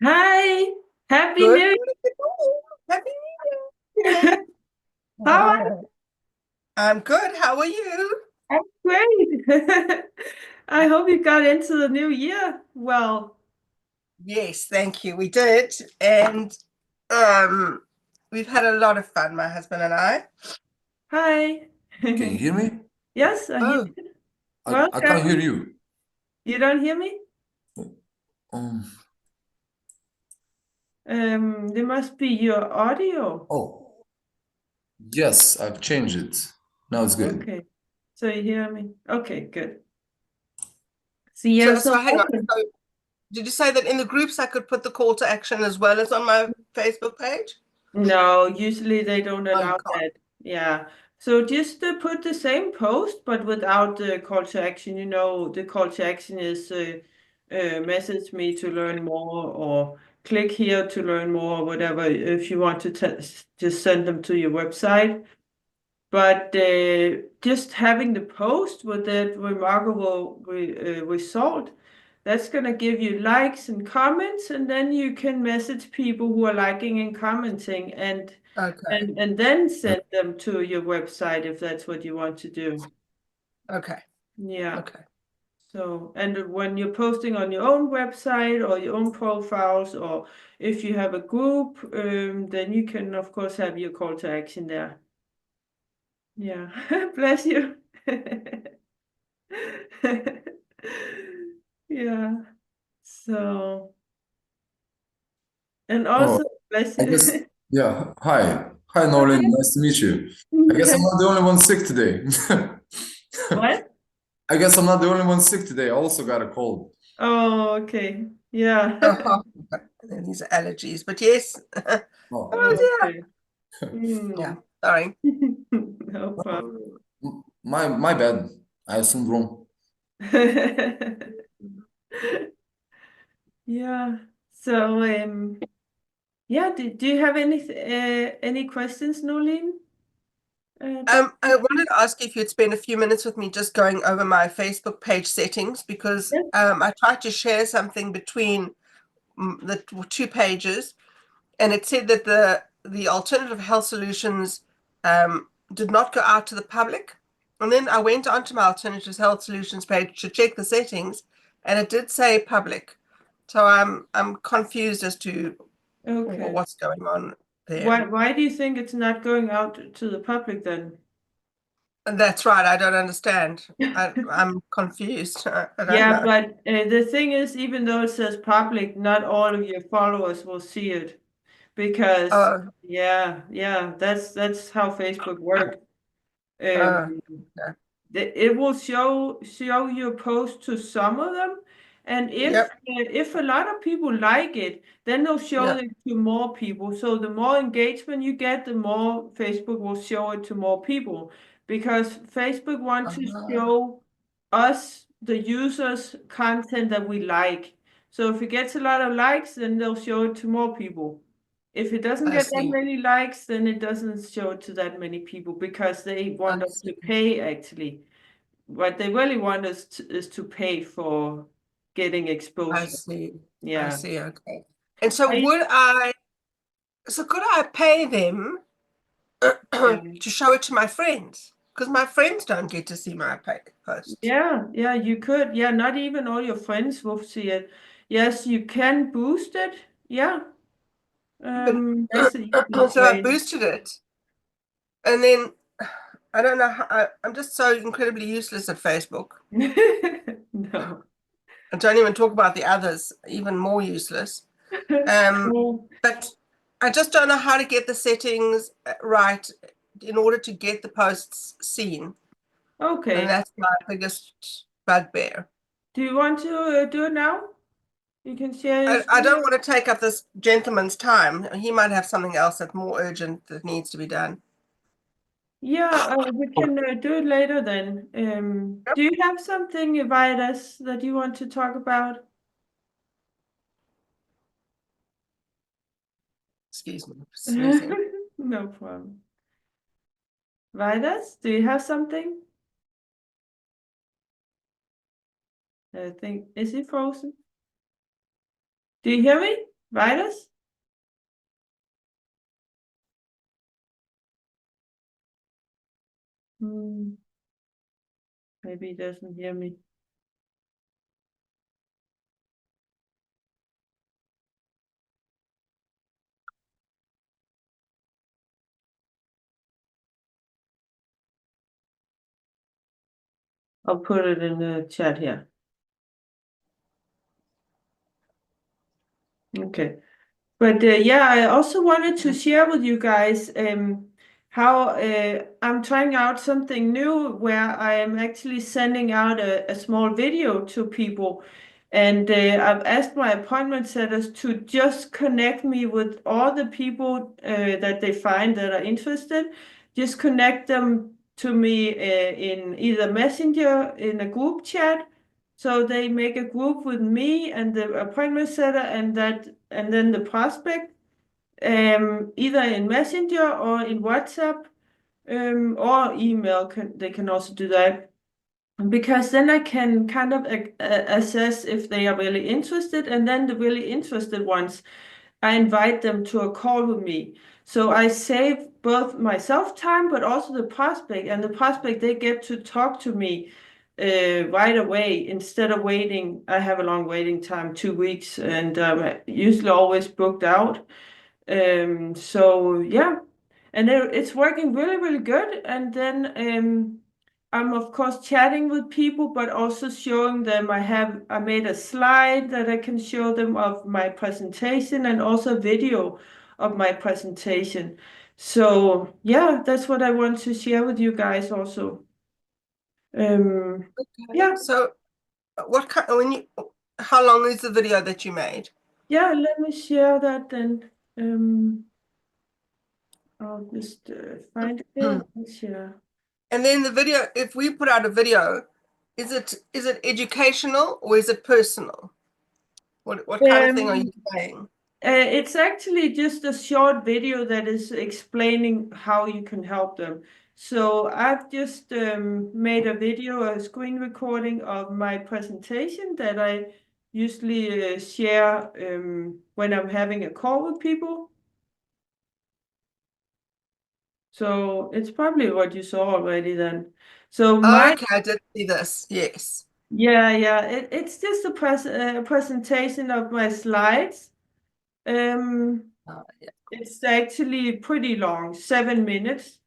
Hi, Happy Good New morning, good morning. Happy Year. New How are Year. I'm good. How are you? you? Great. I hope you got into the new year. Well, Yes, thank you. We did. And um, we've had a lot of fun, my husband and I. hi. Can you hear me? Yes, I hear Oh, you. I can't hear Welcome. you. You don't hear me? Um, There must be your audio. oh, yes, I've changed it. Now it's good. Okay. So you hear me? Okay, good. So yeah, so so hang on. welcome. So did you say that in the groups I could put the call to action as well as on my Facebook page? No, usually they don't Oh, you allow can't. that. Yeah. So just put the same post, but without the call to action. You know, the call to action is message me to learn more or click here to learn more or whatever if you want to just send them to your website. But just having the post with that remarkable result, that's going to give you likes and comments, and then you can message people who are liking and commenting, and Okay. and then send them to your website if that's what you want to do. Okay. Yeah. Okay. So, and when you're posting on your own website or your own profiles, or if you have a group, then you can, of course, have your call to action there. Yeah. Bless you. Yeah. So, and Oh, also, bless I you. guess, yeah. Hi. Hi, Nolan. Okay. Nice to meet you. I guess I'm not the only one sick today. What? I guess I'm not the only one sick today. I also got a cold. Oh, okay. Yeah. Oh, these are allergies, but yes. Oh, Oh yeah. Okay. dear. Yeah. Hmm. Sorry. No problem. My bad. I assumed wrong. Yeah. So, yeah, do you have any questions, Nolene? I wanted to ask if you'd spend a few minutes with me just going over my Facebook page settings because Yes. I tried to share something between the two pages, and it said that the alternative health solutions did not go out to the public. And then I went onto my alternative health solutions page to check the settings, and it did say public. So I'm confused as to Okay. what's going on there. Why do you think it's not going out to the public then? And that's right. I don't understand. I'm confused. I don't Yeah, know. but the thing is, even though it says public, not all of your followers will see it because, Oh, yeah, that's how Facebook works. Um, oh, yeah. it will show your post to some of them, and Yep. if a lot of people like it, then they'll show Yeah. it to more people. So the more engagement you get, the more Facebook will show it to more people, because Facebook wants to Uh, show us the users content that we like. So if it gets a lot of likes, then they'll show it to more people. If it doesn't I get that see. many likes, then it doesn't show it to that many people because they I want us to see. pay actually. What they really want us is to pay for getting I exposure. see. I Yeah. see. Okay. And so I, could I pay them yeah. to show it to my friends? Because my friends don't get to see my posts. Yeah, you could. Yeah, not even all your friends will see it. Yes, you can boost it. Yeah. But That's the easiest so I way. boosted it, and then I don't know how, I'm just so incredibly useless at Facebook. No. I don't even talk about the others, even more useless. Well, But I just don't know how to get the settings right in order to get the posts seen. And okay. that's my biggest bugbear. Do you want to do it now? You can share your I screen. don't want to take up this gentleman's time. He might have something else that's more urgent that needs to be done. Yeah, we can do it later then. Yep. Do you have something, Vidas, that you want to talk about? Excuse me, sneezing. No problem. Vidas, do you have something? I think, is he frozen? Do you hear me? Virus? Maybe he doesn't hear me. I'll put it in the chat here. Okay. But yeah, I also wanted to share with you guys how I'm trying out something new where I am actually sending out a small video to people. And I've asked my appointment setters to just connect me with all the people that they find that are interested. Just connect them to me in either Messenger, in a group chat. So they make a group with me and the appointment setter and then the prospect, either in Messenger or in WhatsApp, or email. They can also do that. Because then I can kind of assess if they are really interested, and then the really interested ones, I invite them to a call with me. So I save both myself time, but also the prospect. And the prospect, they get to talk to me right away instead of waiting. I have a long waiting time, 2 weeks, and usually always booked out. So yeah, and it's working really, really good. And then I'm of course chatting with people, but also showing them. I made a slide that I can show them of my presentation and also video of my presentation. So yeah, that's what I want to share with you guys also. Yeah, So what kind how long is the video that you made? yeah, let me share that then. I'll just find it here and share. And then the video, if we put out a video, is it educational or is it personal? What kind of thing are you saying? It's actually just a short video that is explaining how you can help them. So I've just made a video, a screen recording of my presentation that I usually share when I'm having a call with people. So it's probably what you saw already then. So Okay, I did see this. Yes. yeah, it's just a presentation of my slides. Yeah. It's actually pretty long, 7 minutes.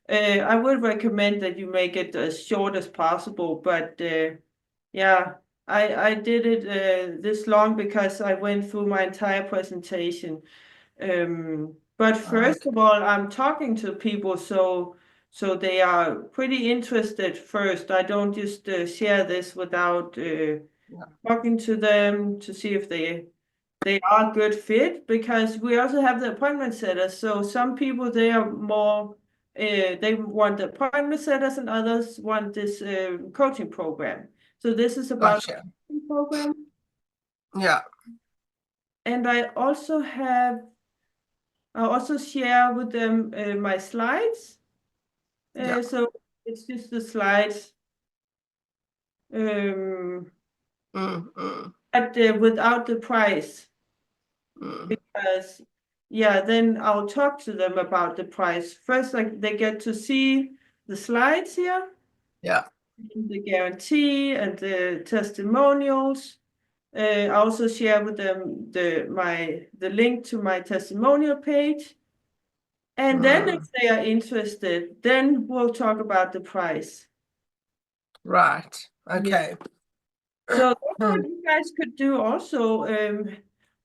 I would recommend that you make it as short as possible, but yeah, I did it this long because I went through my entire presentation. But first Okay. of all, I'm talking to people, so they are pretty interested first. I don't just share this without talking to them to see if they are a good fit, because we also have the appointment setters. So some people, they are more they want the appointment setters, and others want this coaching program. So this is about Gotcha. a coaching program. Yeah. And I also share with them my slides. Yeah. So it's just the slides, Mm. but without the price. Because yeah, then I'll talk to them about the price. First, like they get to see the slides here, Yeah. the guarantee and the testimonials. I also share with them the link to my testimonial page. And then if they are interested, then we'll talk about the price. Right. Yeah. Okay. So that's what you guys could do also.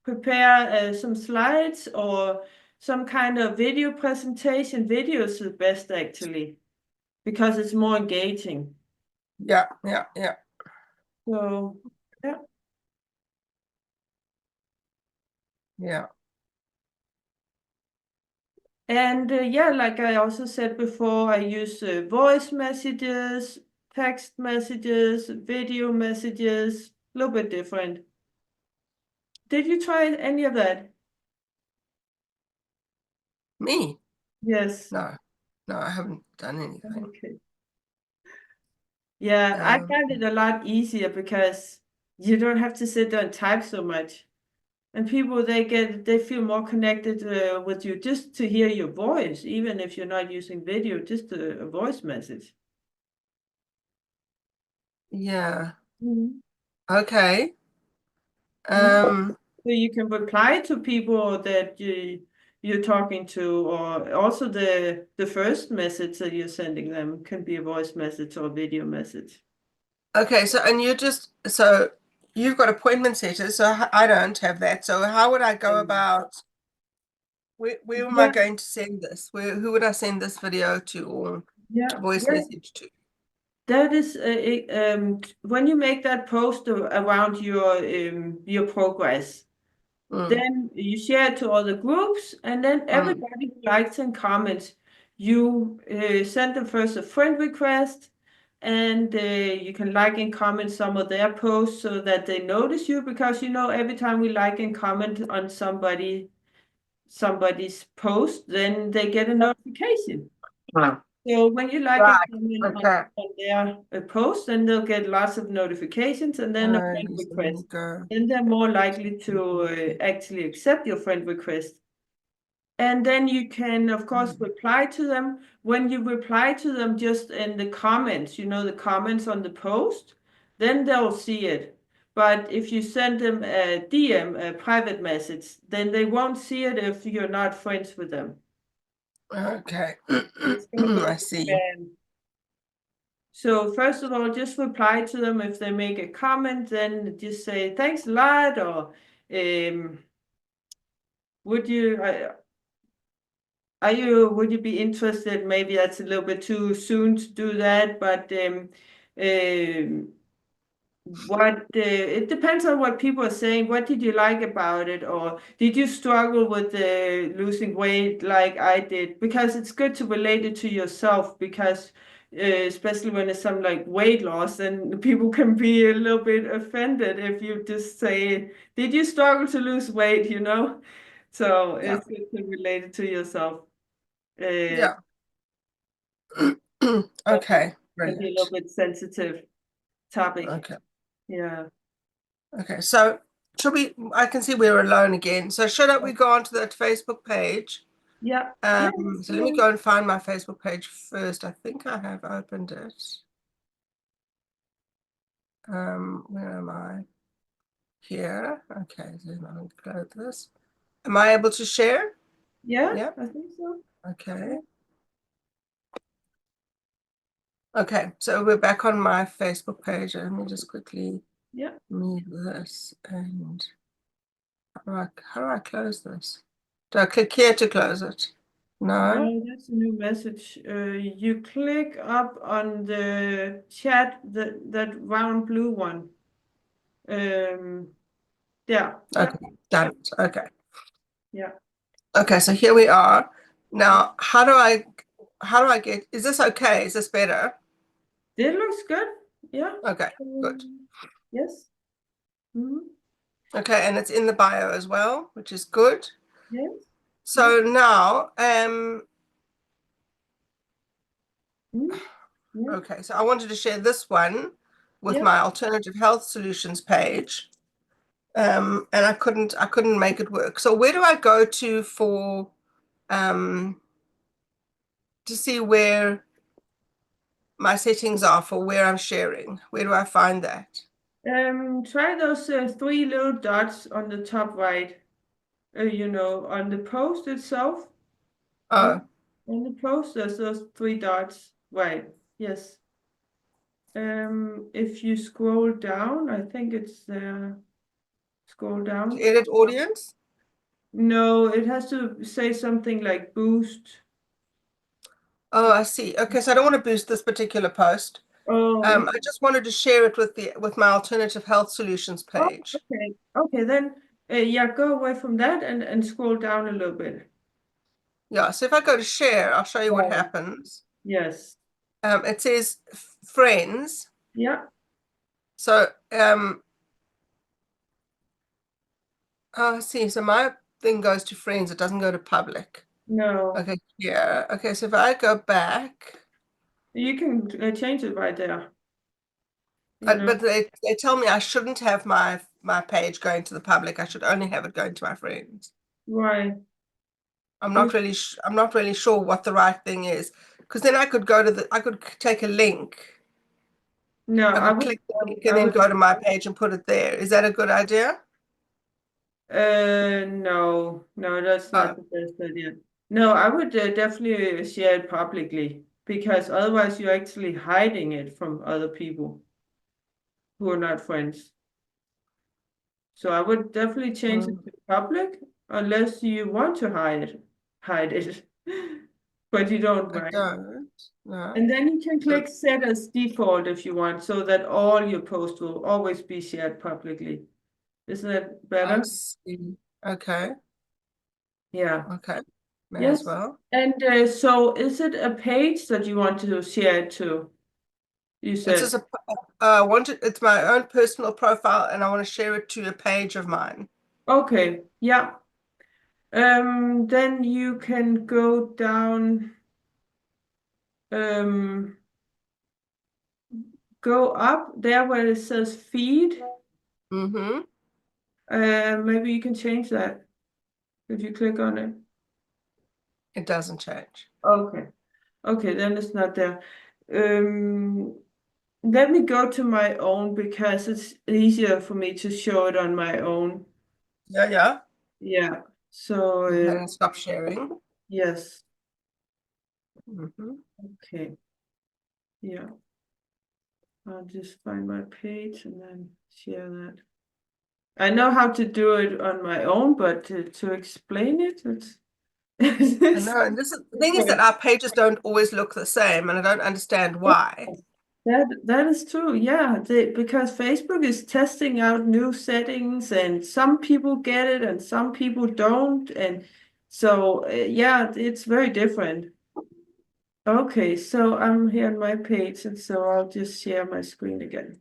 Prepare some slides or some kind of video presentation. Video is the best actually, because it's more engaging. Yeah. So yeah. Yeah. And yeah, like I also said before, I use voice messages, text messages, video messages, a little bit different. Did you try any of that? Me? Yes. No. No, I haven't done anything. Okay. Yeah, I find it a lot easier because you don't have to sit there and type so much. And people, they feel more connected with you just to hear your voice, even if you're not using video, just a voice message. Yeah. Mhm. Okay. So you can reply to people that you're talking to, or also the first message that you're sending them can be a voice message or a video message. Okay, so you've got appointment setters, so I don't have that. So how would I go about, where am I Yeah, going to send this? Who would I send this video to or yeah, voice yeah. message to? That is when you make that post around your progress. Mm, Then you share it to other groups, and then mm. everybody who likes and comments, you send them first a friend request, and you can like and comment some of their posts so that they notice you, because every time we like and comment on somebody's post, then they get a notification. Wow. So when you like and Right. comment Okay. on their post, then they'll get lots of notifications and then a friend Yes, there request. you go. Then they're more likely to actually accept your friend request. And then you can, of course, reply to them. When you reply to them just in the comments, the comments on the post, then they'll see it. But if you send them a DM, a private message, then they won't see it if you're not friends with them. Okay. It's going to go I to see. spam. So first of all, just reply to them if they make a comment, then just say thanks a lot, or would you would you be interested? Maybe that's a little bit too soon to do that, but what it depends on what people are saying. What did you like about it, or did you struggle with losing weight like I did? Because it's good to relate it to yourself, because especially when it's something like weight loss, then people can be a little bit offended if you just say, "Did you struggle to lose weight?" So Yeah. it's good to relate it to yourself. Yeah. But Okay. can be a little Brilliant. bit sensitive topic. Okay. Yeah. Okay. So I can see we're alone again. So we go onto that Facebook page? Yeah. Yeah. So let me go and find my Facebook page first. I think I have opened it. Where am I? Here. Okay, so I'm going to close this. Am I able to share? Yeah, Yeah. I think so. Okay. Okay, so we're back on my Facebook page. Let me just quickly Yeah. move this. And how do I close this? Do I click here to close it? No. No, that's a new message. You click up on the chat, that round blue one. Yeah. Yeah. Okay, done it. Okay. Yeah. Okay, so here we are. Now, how do I get, is this okay? Is this better? It looks good. Yeah. Okay, good. Yes. Hmm. Okay, and it's in the bio as well, which is good. Yes. Yes. So now, Mm. Yeah. okay, so I wanted to share this one with Yeah. my alternative health solutions page. And I couldn't make it work. So where do I go to for to see where my settings are for where I'm sharing? Where do I find that? Try those three little dots on the top right. On the post itself. Yeah. Oh, On the post, there's those three dots. Right. Yes. If you scroll down, I think it's there. Scroll down. edit audience. No, it has to say something like boost. Oh, I see. Okay, so I don't want to boost this particular post. Oh, I just wanted to share it with my alternative health solutions oh, page. okay. Okay, then yeah, go away from that and scroll down a little bit. Yeah, so if I go to share, I'll show you what Yeah. happens. Yes. It says friends. Yeah. So oh, I see. So my thing goes to friends. It doesn't go to public. No. Okay, yeah. Okay, so if I go back, You can change it right there. you know? But they tell me I shouldn't have my page going to the public. I should only have it going to my friends. Right. I'm You, not really sure what the right thing is, because then I could go to I could take a link. no, I I could would, click the link and I then would, go to my page and put it there. Is that a good idea? no, that's not Oh, the best idea. No, I would definitely share it publicly because otherwise you're actually hiding it from other people who are not friends. So I would definitely change it mm, to public unless you want to hide it, but you don't, I right? don't. No. And then you can So click set as default if you want, so that all your posts will always be shared publicly. Isn't that I better? see. Okay. Yeah. Okay. May as Yes. well. And so is it a page that you want to share it to? You It's said. just it's my own personal profile and I want to share it to a page of mine. Okay. Yeah. Then you can go down, um, go up there where it says feed. Mm-hmm. Maybe you can change that if you click on it. It doesn't change. Okay. Okay, then it's not there. Um, Let me go to my own because it's easier for me to show it on my own. Yeah, yeah. Yeah. So, And then stop sharing. yes. Mm-hmm. Okay. Yeah. I'll just find my page and then share that. I know how to do it on my own, but to explain it, it's I it's know. And the thing is that different. our pages don't always look the same, and I don't understand why. That is true. Yeah, because Facebook is testing out new settings, and some people get it, and some people don't, and so yeah, it's very different. Okay, so I'm here on my page, and so I'll just share my screen again.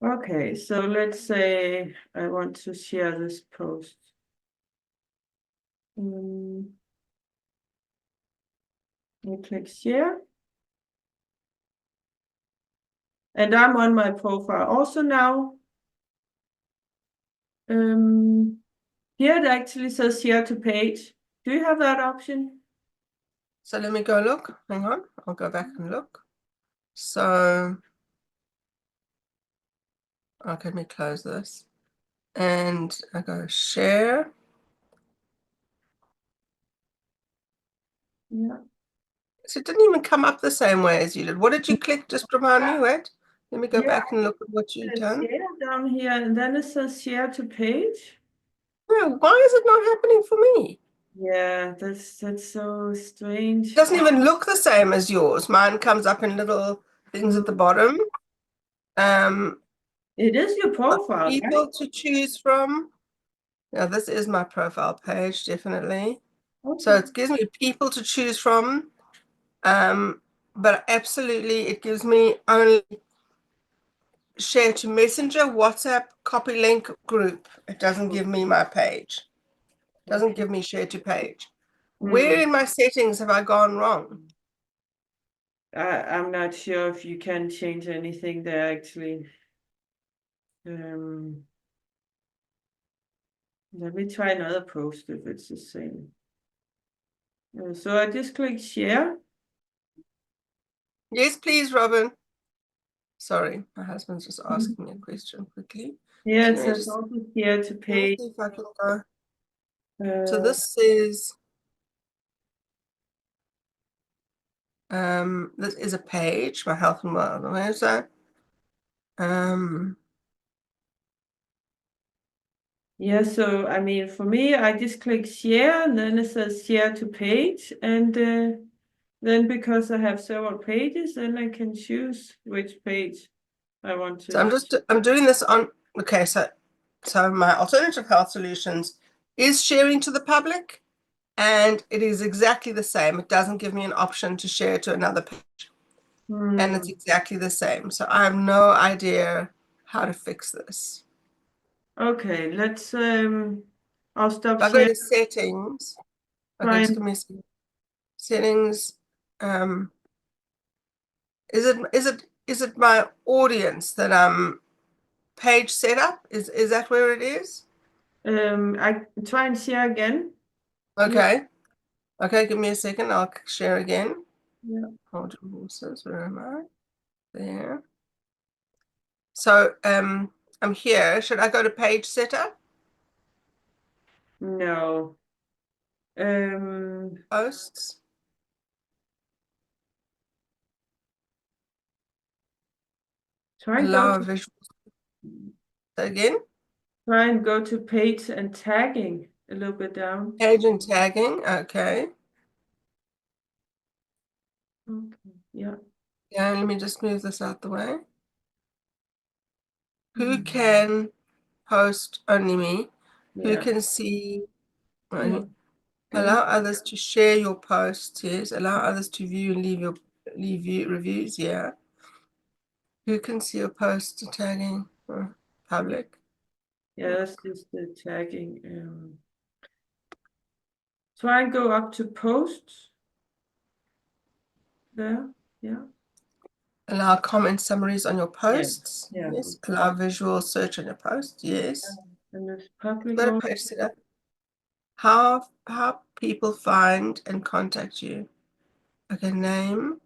Okay, so let's say I want to share this post. I click share. And I'm on my profile also now. Here it actually says share to page. Do you have that option? So let me go look. Hang on. I'll go back and look. So, okay, let me close this. And I go share. Yeah. So it didn't even come up the same way as you did. What did you click? Just remind me. Wait. Let me go Yeah, back and look at what you've it's done. share down here, and then it says share to page. Yeah, why is it not happening for me? Yeah, that's so strange. It doesn't even look the same as yours. Mine comes up in little things at the bottom. It is your profile, right? People to choose from. Yeah, this is my profile page, definitely. So Okay. it gives me people to choose from. But absolutely, it gives me only share to Messenger, WhatsApp, copy link, group. It doesn't give me my page. It doesn't Okay. give me share to page. Where Hmm. in my settings have I gone wrong? I'm not sure if you can change anything there actually. Um, Let me try another post if it's the same. So I just click share. Yes, please, Robin. Sorry, my husband's just asking me a question quickly. Yeah, So it says also share to let me page. see if I can go. So Uh, this says this is a page, my health and wellness. Where's that? yeah, so I mean, for me, I just click share and then it says share to page. And then because I have several pages, then I can choose which page I want So to. I'm doing this on, okay, so my alternative health solutions is sharing to the public, and it is exactly the same. It doesn't give me an option to share to another page, and it's Hmm. exactly the same. So I have no idea how to fix this. Okay, let's I'll stop If I go sharing. to settings, okay, Try just and give me a second. Settings. Is it my audience that page setup? Is that where it is? I try and share again. Okay. Okay, give me a second. I'll share again. Yeah. Hold your horses. Where am I? There. So I'm here. Should I go to page setup? No. Posts. Try and go Allow to visual again. try and go to page and tagging a little bit down. Page and tagging. Okay. Okay. Yeah. Yeah, let me just move this out the way. Who can post? Only me. Who Yeah. can see? Yeah. Good. Allow others to share your posts. Yes. Allow others to view and leave reviews. Yeah. Who can see your posts? Tagging. Public. Yeah, that's just the tagging. Try and go up to posts. There. Yeah. Allow comment summaries on your Yeah. posts. Yeah. Yes. Allow visual search on your posts. Yes. And there's public Go to also. page setup. How people find and contact you. Okay, name.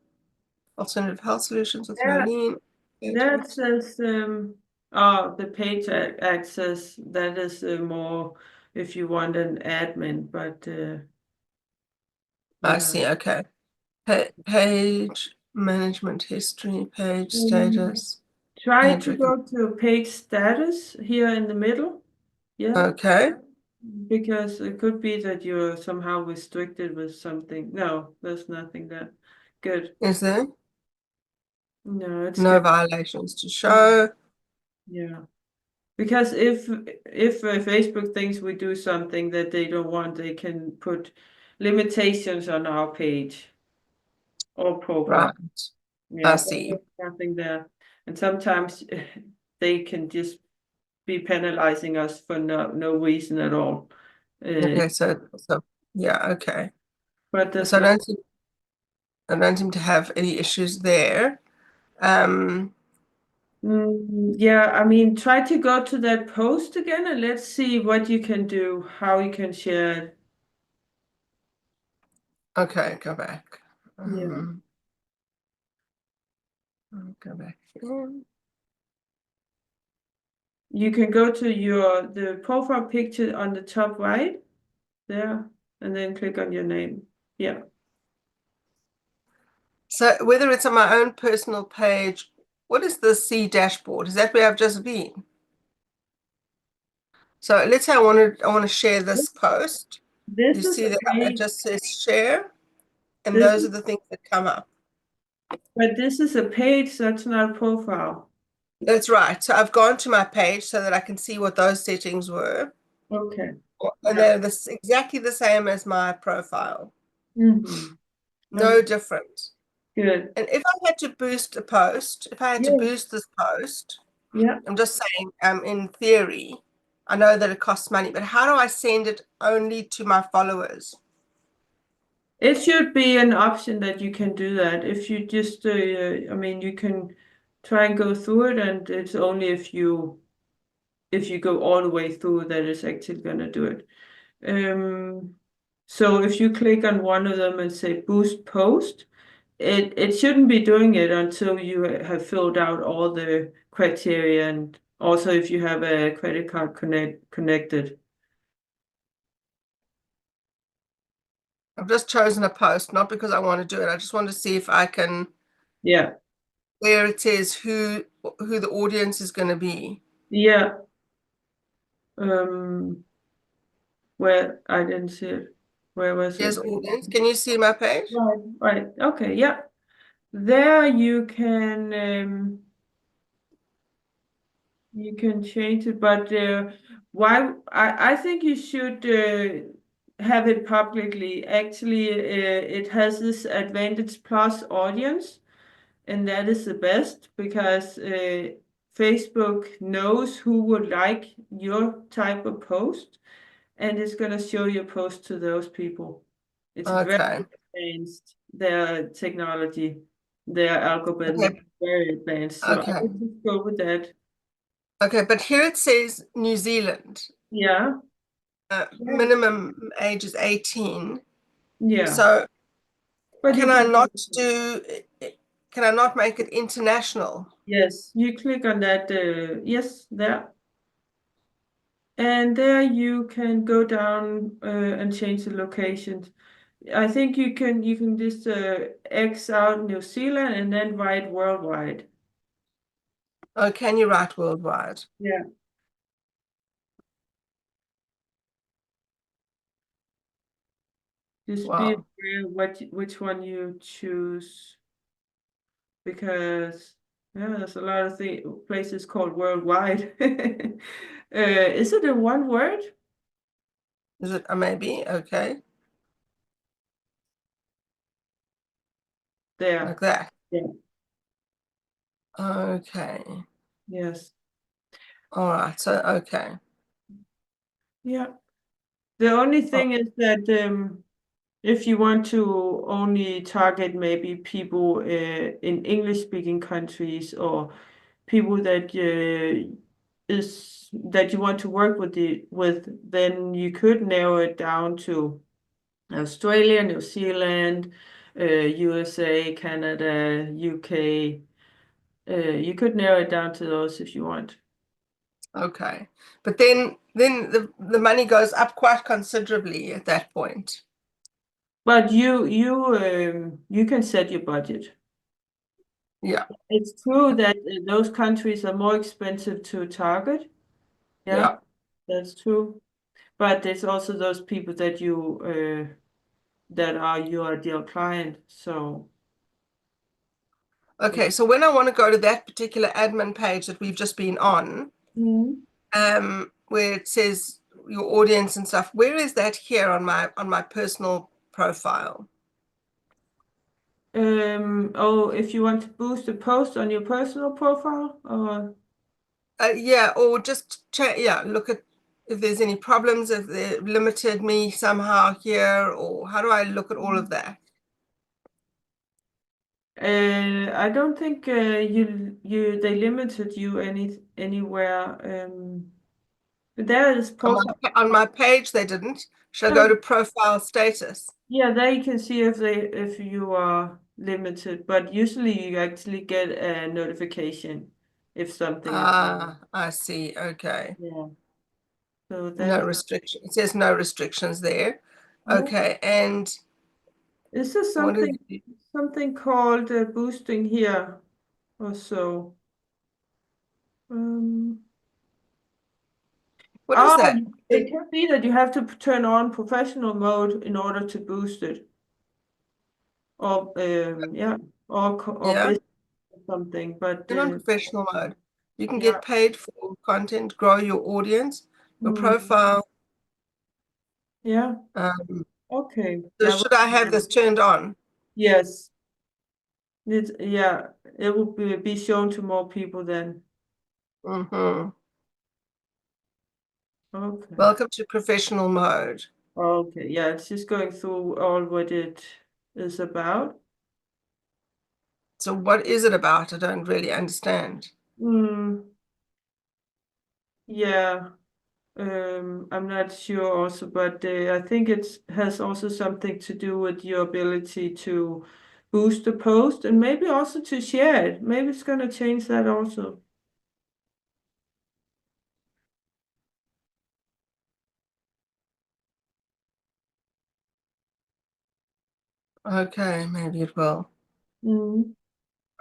Alternative Health Solutions with Yeah. Nolene. That Engagement. says the page access, that is more if you want an admin, but I yeah. see. Okay. Page management history, page Um, status, Try page to recommend. go to page status here in the middle. Yeah, Okay. because it could be that you're somehow restricted with something. No, there's nothing there. Good. Is there No, it's no good. violations to show? Yeah. Because if Facebook thinks we do something that they don't want, they can put limitations on our page or profile. Right. I Yeah, but see. there's nothing there. And sometimes they can just be penalizing us for no reason at all. Okay. So yeah. Okay. But there's So no. I don't seem to have any issues there. Yeah, I mean, try to go to that post again and let's see what you can do, how you can share it. Okay. Go back. Yeah. Go back in. You can go to the profile picture on the top right there, and then click on your name. Yeah. So whether it's on my own personal page, what is the C dashboard? Is that where I've just been? So let's say I want to share this post. You This is see a that it page. just says share, and This those is, are the things that come up. but this is a page, that's not a profile. That's right. So I've gone to my page so that I can see what those settings were. Okay. And they're exactly the same as my profile. Mm-hmm. No different. Good. And if I had to boost a post, if I had to Yeah. boost this post, Yeah. I'm just saying, in theory, I know that it costs money, but how do I send it only to my followers? It should be an option that you can do that. If you just, I mean, you can try and go through it, and it's only if you go all the way through that it's actually gonna do it. So if you click on one of them and say boost post, it shouldn't be doing it until you have filled out all the criteria, and also if you have a credit card connected. I've just chosen a post, not because I want to do it. I just want to see if I can, Yeah. where it says who the audience is going to be. Yeah. Where I didn't see it. Where was Here's it? audience. Can you see my page? Right. Right. Okay. Yeah. There you can change it, but why? I think you should have it publicly. Actually, it has this Advantage Plus audience, and that is the best because Facebook knows who would like your type of post. and it's going to show your post to those people. It's very Okay. advanced, their technology, their algorithm is Okay. very advanced. So I Okay. would just go with that. Okay, but here it says New Zealand. Yeah. Minimum age is 18. Yeah. So But you can I can not make it international? yes, you click on that, yes, there. And there you can go down and change the locations. I think you can just X out New Zealand and then write worldwide. Oh, can you write worldwide? Yeah. Just be Wow. aware which one you choose because yeah, there's a lot of places called worldwide. Is it in one word? Is it maybe? Okay. There. Like that. Yeah. Okay. Yes. All right. So, okay. Yeah. The only Oh, thing is that if you want to only target maybe people in English-speaking countries or people that that you want to work with, then you could narrow it down to Australia, New Zealand, USA, Canada, UK. You could narrow it down to those if you want. okay. But then the money goes up quite considerably at that point. But you can set your budget. Yeah. It's true that those countries are more expensive to target. Yeah, Yeah. that's true. But there's also those people that you that are your ideal client. So Okay. So when I want to go to that particular admin page that we've just been on, Mhm. where it says your audience and stuff, where is that here on my personal profile? Oh, if you want to boost a post on your personal profile, or Yeah, or just yeah, look at if there's any problems, if they limited me somehow here, or how do I look at all of that? I don't think they limited you anywhere. There is On profile. on my page, they didn't. Should I go to profile status? Yeah, there you can see if you are limited, but usually you actually get a notification if something is Ah, I see. Okay. yeah. So No that's restriction. It says no restrictions there. yeah. Okay. And Is there what is something called boosting here or so? Um, what is oh, that? it can be that you have to turn on professional mode in order to boost it, or yeah, or Yeah, business or something. But in on professional mode. You can yeah. get paid for content, grow your audience, your Mm, profile. yeah. Um, Okay. so Yeah. should I have this turned on? Yes. Yeah, it will be shown to more people then. Mm-hmm. Okay. Welcome to professional mode. Okay. Yeah, it's just going through all what it is about. So what is it about? I don't really understand. Hmm. Yeah. I'm not sure also, but I think it has also something to do with your ability to boost the post and maybe also to share it. Maybe it's gonna change that also. Okay, maybe it will. Mm.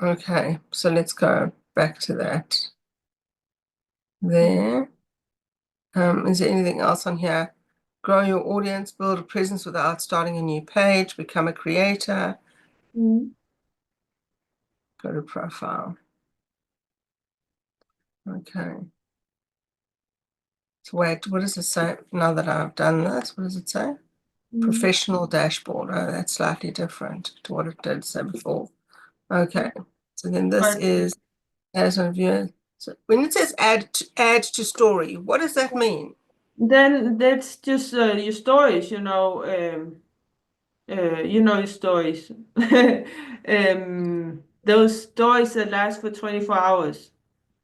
Okay, so let's go back to that. There. Is there anything else on here? Grow your audience, build a presence without starting a new page, become a creator, Mm. go to profile. Okay. So wait, what does it say? Now that I've done this, what does it say? Mm. Professional dashboard. Oh, that's slightly different to what it did say before. Okay. So then this But is as a viewer. So when it says add to story, what does that mean? Then that's just your stories, your stories. Those stories that last for 24 hours.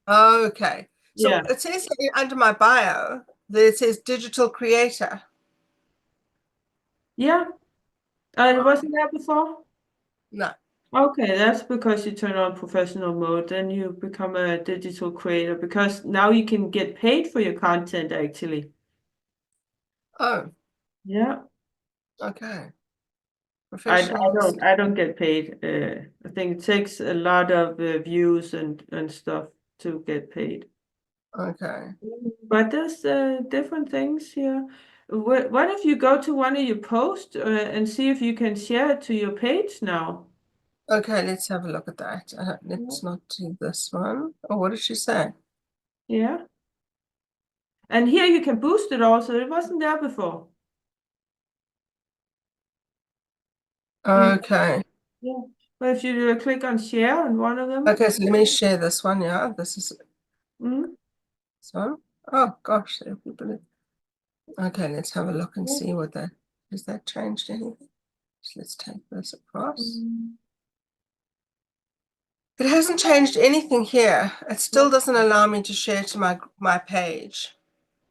Okay. So Yeah. it says here under my bio that it says digital creator. Yeah. It wasn't there before? No. Okay, that's because you turn on professional mode, then you become a digital creator because now you can get paid for your content actually. Oh, Yeah. okay. I Professionals. don't get paid. I think it takes a lot of views and stuff to get paid. Okay. But there's different things here. What if you go to one of your posts and see if you can share it to your page now? Okay, let's have a look at that. Let's not do this one. Oh, what did she say? Yeah. And here you can boost it also. It wasn't there before. Okay. Yeah. But if you click on share on one of them, Okay, so let me share this one. Yeah, this is mm, this one. Oh gosh, there are people. Okay, let's have a look and yeah, see what that has that changed anything. So let's take this across. mm, It hasn't changed anything here. It yeah. still doesn't allow me to share to my page.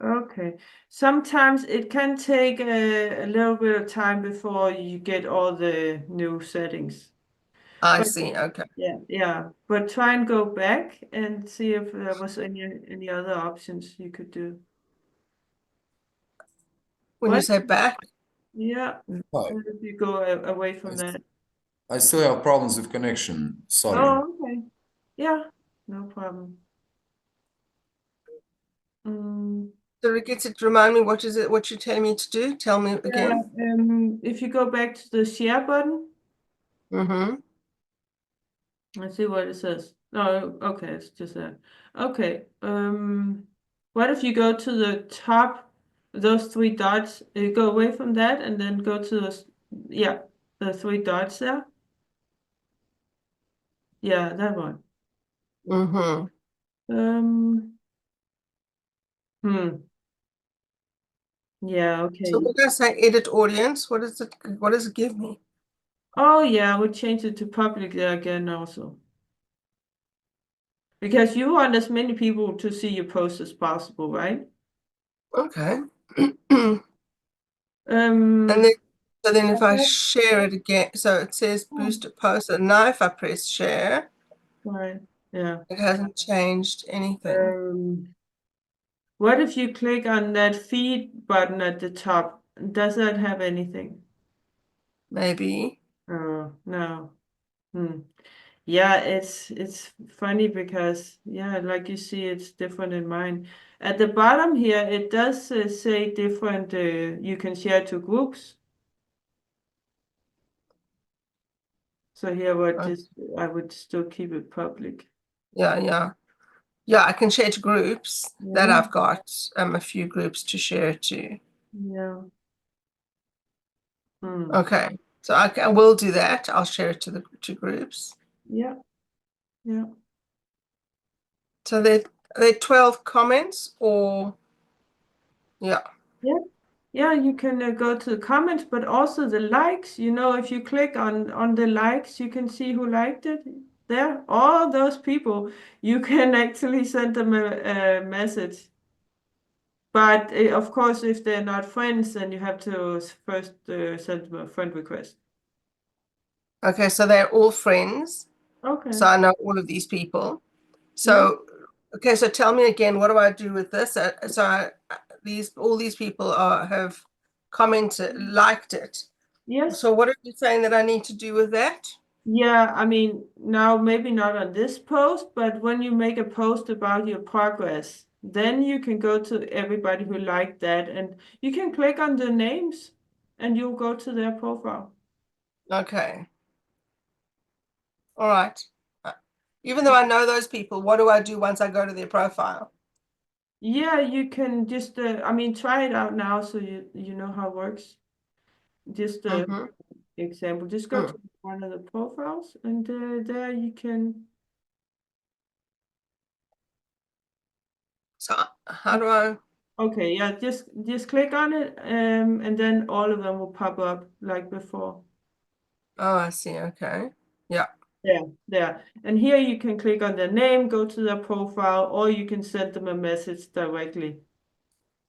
Okay. Sometimes it can take a little bit of time before you get all the new settings. I But see. Okay. yeah. But try and go back and see if there was any other options you could do. When you What? say back, Yeah. Hi. And if you go away I, from s- that. I still have problems with connection. Sorry. Oh, okay. Yeah. No problem. Mm. so it gets it to remind me what is it, what you're telling me to do? Tell me Yeah, again. if you go back to the share button, Mm-hmm. let's see what it says. No, okay, it's just that. Okay, what if you go to the top, those three dots, you go away from that and then go to the, yeah, the three dots there. Yeah, that one. Mm-hmm. Um, yeah, So okay. when I say edit audience, what does it give me? Oh yeah, we'll change it to public there again also. Because you want as many people to see your post as possible, right? Okay. And Um, then so then if I share it again, so it says oh, boost a post, and now if I press share, right. Yeah. it hasn't changed anything. Um, what if you click on that feed button at the top? Does that have anything? Maybe. Oh, no. Hmm. Yeah, it's funny because yeah, like you see, it's different in mine. At the bottom here, it does say different. You can share to groups. So here, what Uh, just I would still keep it public. yeah, yeah. Yeah, I can share to groups that Yeah, I've got a few groups to share to. yeah. Hmm. Okay. So I will do that. I'll share it to the two groups. Yeah, yeah. So there 12 comments or yeah. Yeah. Yeah, you can go to the comments, but also the likes. If you click on the likes, you can see who liked it there. All those people, you can actually send them a message. But of course, if they're not friends, then you have to first send them a friend request. Okay, so they're all friends. So Okay. I know all of these people. Yeah. So okay, so tell me again, what do I do with this? These all these people have commented, liked it. Yes. So what are you saying that I need to do with that? Yeah, I mean, now maybe not on this post, but when you make a post about your progress, then you can go to everybody who liked that and you can click on the names and you'll go to their profile. Okay. All right. Uh, Even though I know those people, what do I do once I go to their profile? Yeah, you can just, I mean, try it out now so you know how it works. Just Mm-hmm. example, just go Mm. to one of the profiles and there you can. So how do I? Okay, yeah, just click on it, and then all of them will pop up like before. Oh, I see. Okay. Yeah. Yeah, there. And here you can click on their name, go to their profile, or you can send them a message directly.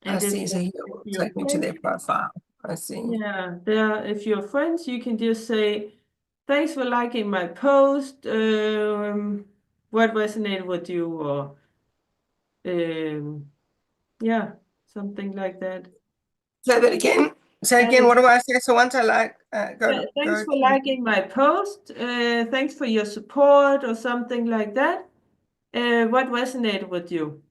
I And see. So if here it will you're take me to friends, their profile. I see. yeah, there. If you're friends, you can just say, "Thanks for liking my post. What resonated with you?" Or yeah, something like that. Say that again. Say again. And What do I say? So once I like, thanks go for to. liking my post. Thanks for your support, or something like that. What resonated with you?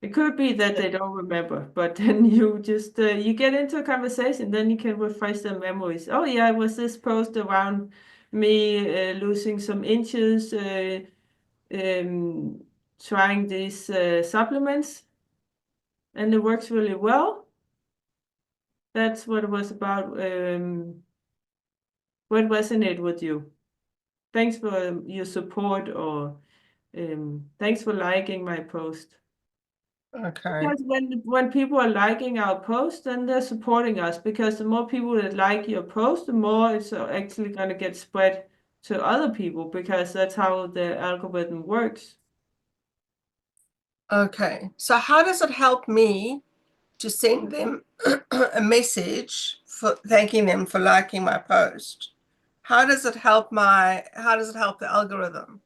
It could be that they don't remember, but then you just you get into a conversation, then you can refresh their memories. Oh yeah, it was this post around me losing some inches, um, trying these supplements, and it works really well. That's what it was about. What resonated with you? Thanks for your support, or thanks for liking my post. Okay. Because when people are liking our post, then they're supporting us. Because the more people that like your post, the more it's actually going to get spread to other people. Because that's how the algorithm works. Okay. So how does it help me to send them a message for thanking them for liking my post? How does it help the algorithm?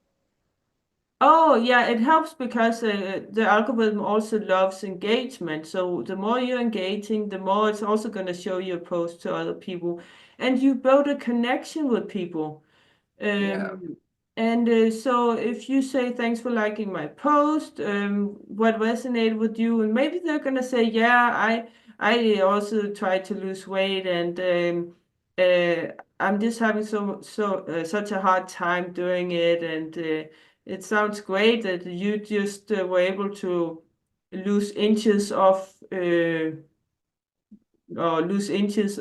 Oh yeah, it helps because the algorithm also loves engagement. So the more you're engaging, the more it's also going to show your post to other people, and you build a connection with people. Yeah. And so if you say thanks for liking my post, what resonated with you, and maybe they're gonna say, yeah, I also tried to lose weight, and I'm just having such a hard time doing it, and it sounds great that you just were able to lose inches of or lose inches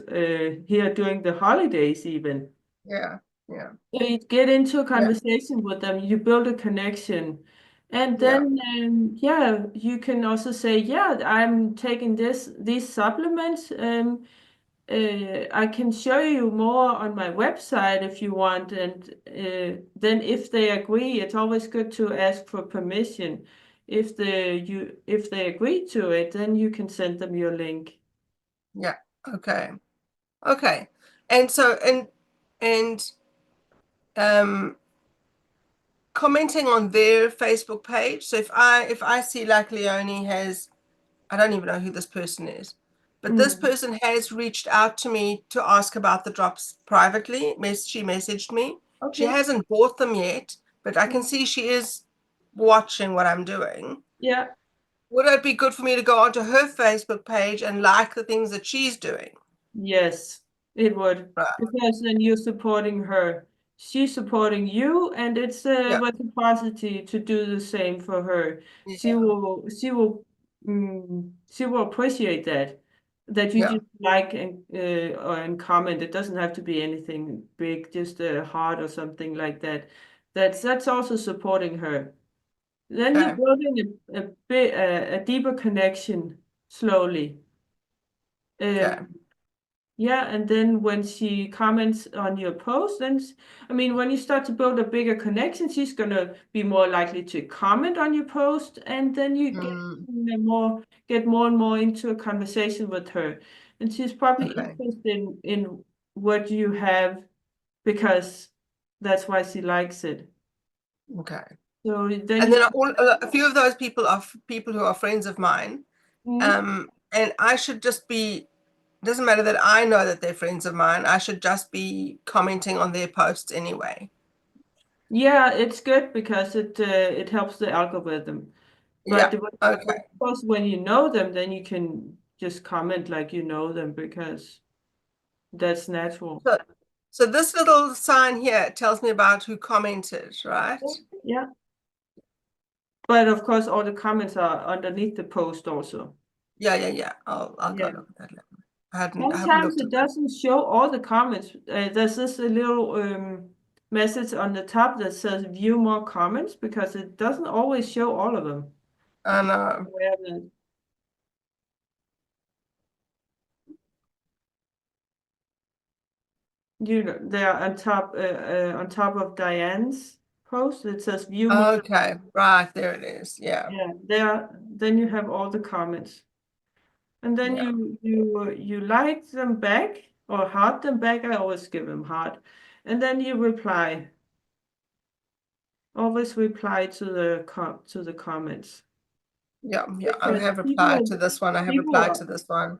here during the holidays even. Yeah. Yeah. So you get into a Yeah. conversation with them, you build a connection. And Yeah. then, yeah, you can also say, yeah, I'm taking these supplements. I can show you more on my website if you want. And then if they agree, it's always good to ask for permission. If they agree to it, then you can send them your link. Yeah. Okay. Okay. And so and um commenting on their Facebook page. So if I see like Leonie has, I don't even know who this person is, but this Mm, person has reached out to me to ask about the drops privately. She messaged me. She okay. hasn't bought them yet, but I can see she is watching what I'm doing. Yeah. Would it be good for me to go onto her Facebook page and like the things that she's doing? Yes, it would, Right. because then you're supporting her. She's supporting you, and it's a Yeah. reciprocity to do the same for her. Yeah. She will appreciate that you Yeah. just like and comment. It doesn't have to be anything big, just a heart or something like that. That's also supporting her. Then you're Okay. building a deeper connection slowly. Okay. Um, yeah, and then when she comments on your post, I mean, when you start to build a bigger connection, she's gonna be more likely to comment on your post, and then you Mm, get more and more into a conversation with her, and she's probably okay. interested in what you have because that's why she likes it. Okay. So then And you, then a few of those people are people who are friends of mine. mm, And I should just be, doesn't matter that I know that they're friends of mine. I should just be commenting on their posts anyway. yeah, it's good because it helps the algorithm. Yeah. But of Okay. course, when you know them, then you can just comment like you know them because that's natural. So, so this little sign here tells me about who commented, right? Yeah. But of course, all the comments are underneath the post also. Yeah, yeah, yeah. I'll go Yeah. look at that later. I haven't Sometimes looked it at that. doesn't show all the comments. There's this little message on the top that says view more comments because it doesn't always show all of them. I know. awareness. You know, they're on top of Diane's post. It says view more. Okay, right, there it is. Yeah. Yeah, there. Then you have all the comments, and then Yeah. you like them back or heart them back. I always give them heart, and then you reply. Always reply to the comments. Yeah, I Because have replied to this one. I have replied people to this one.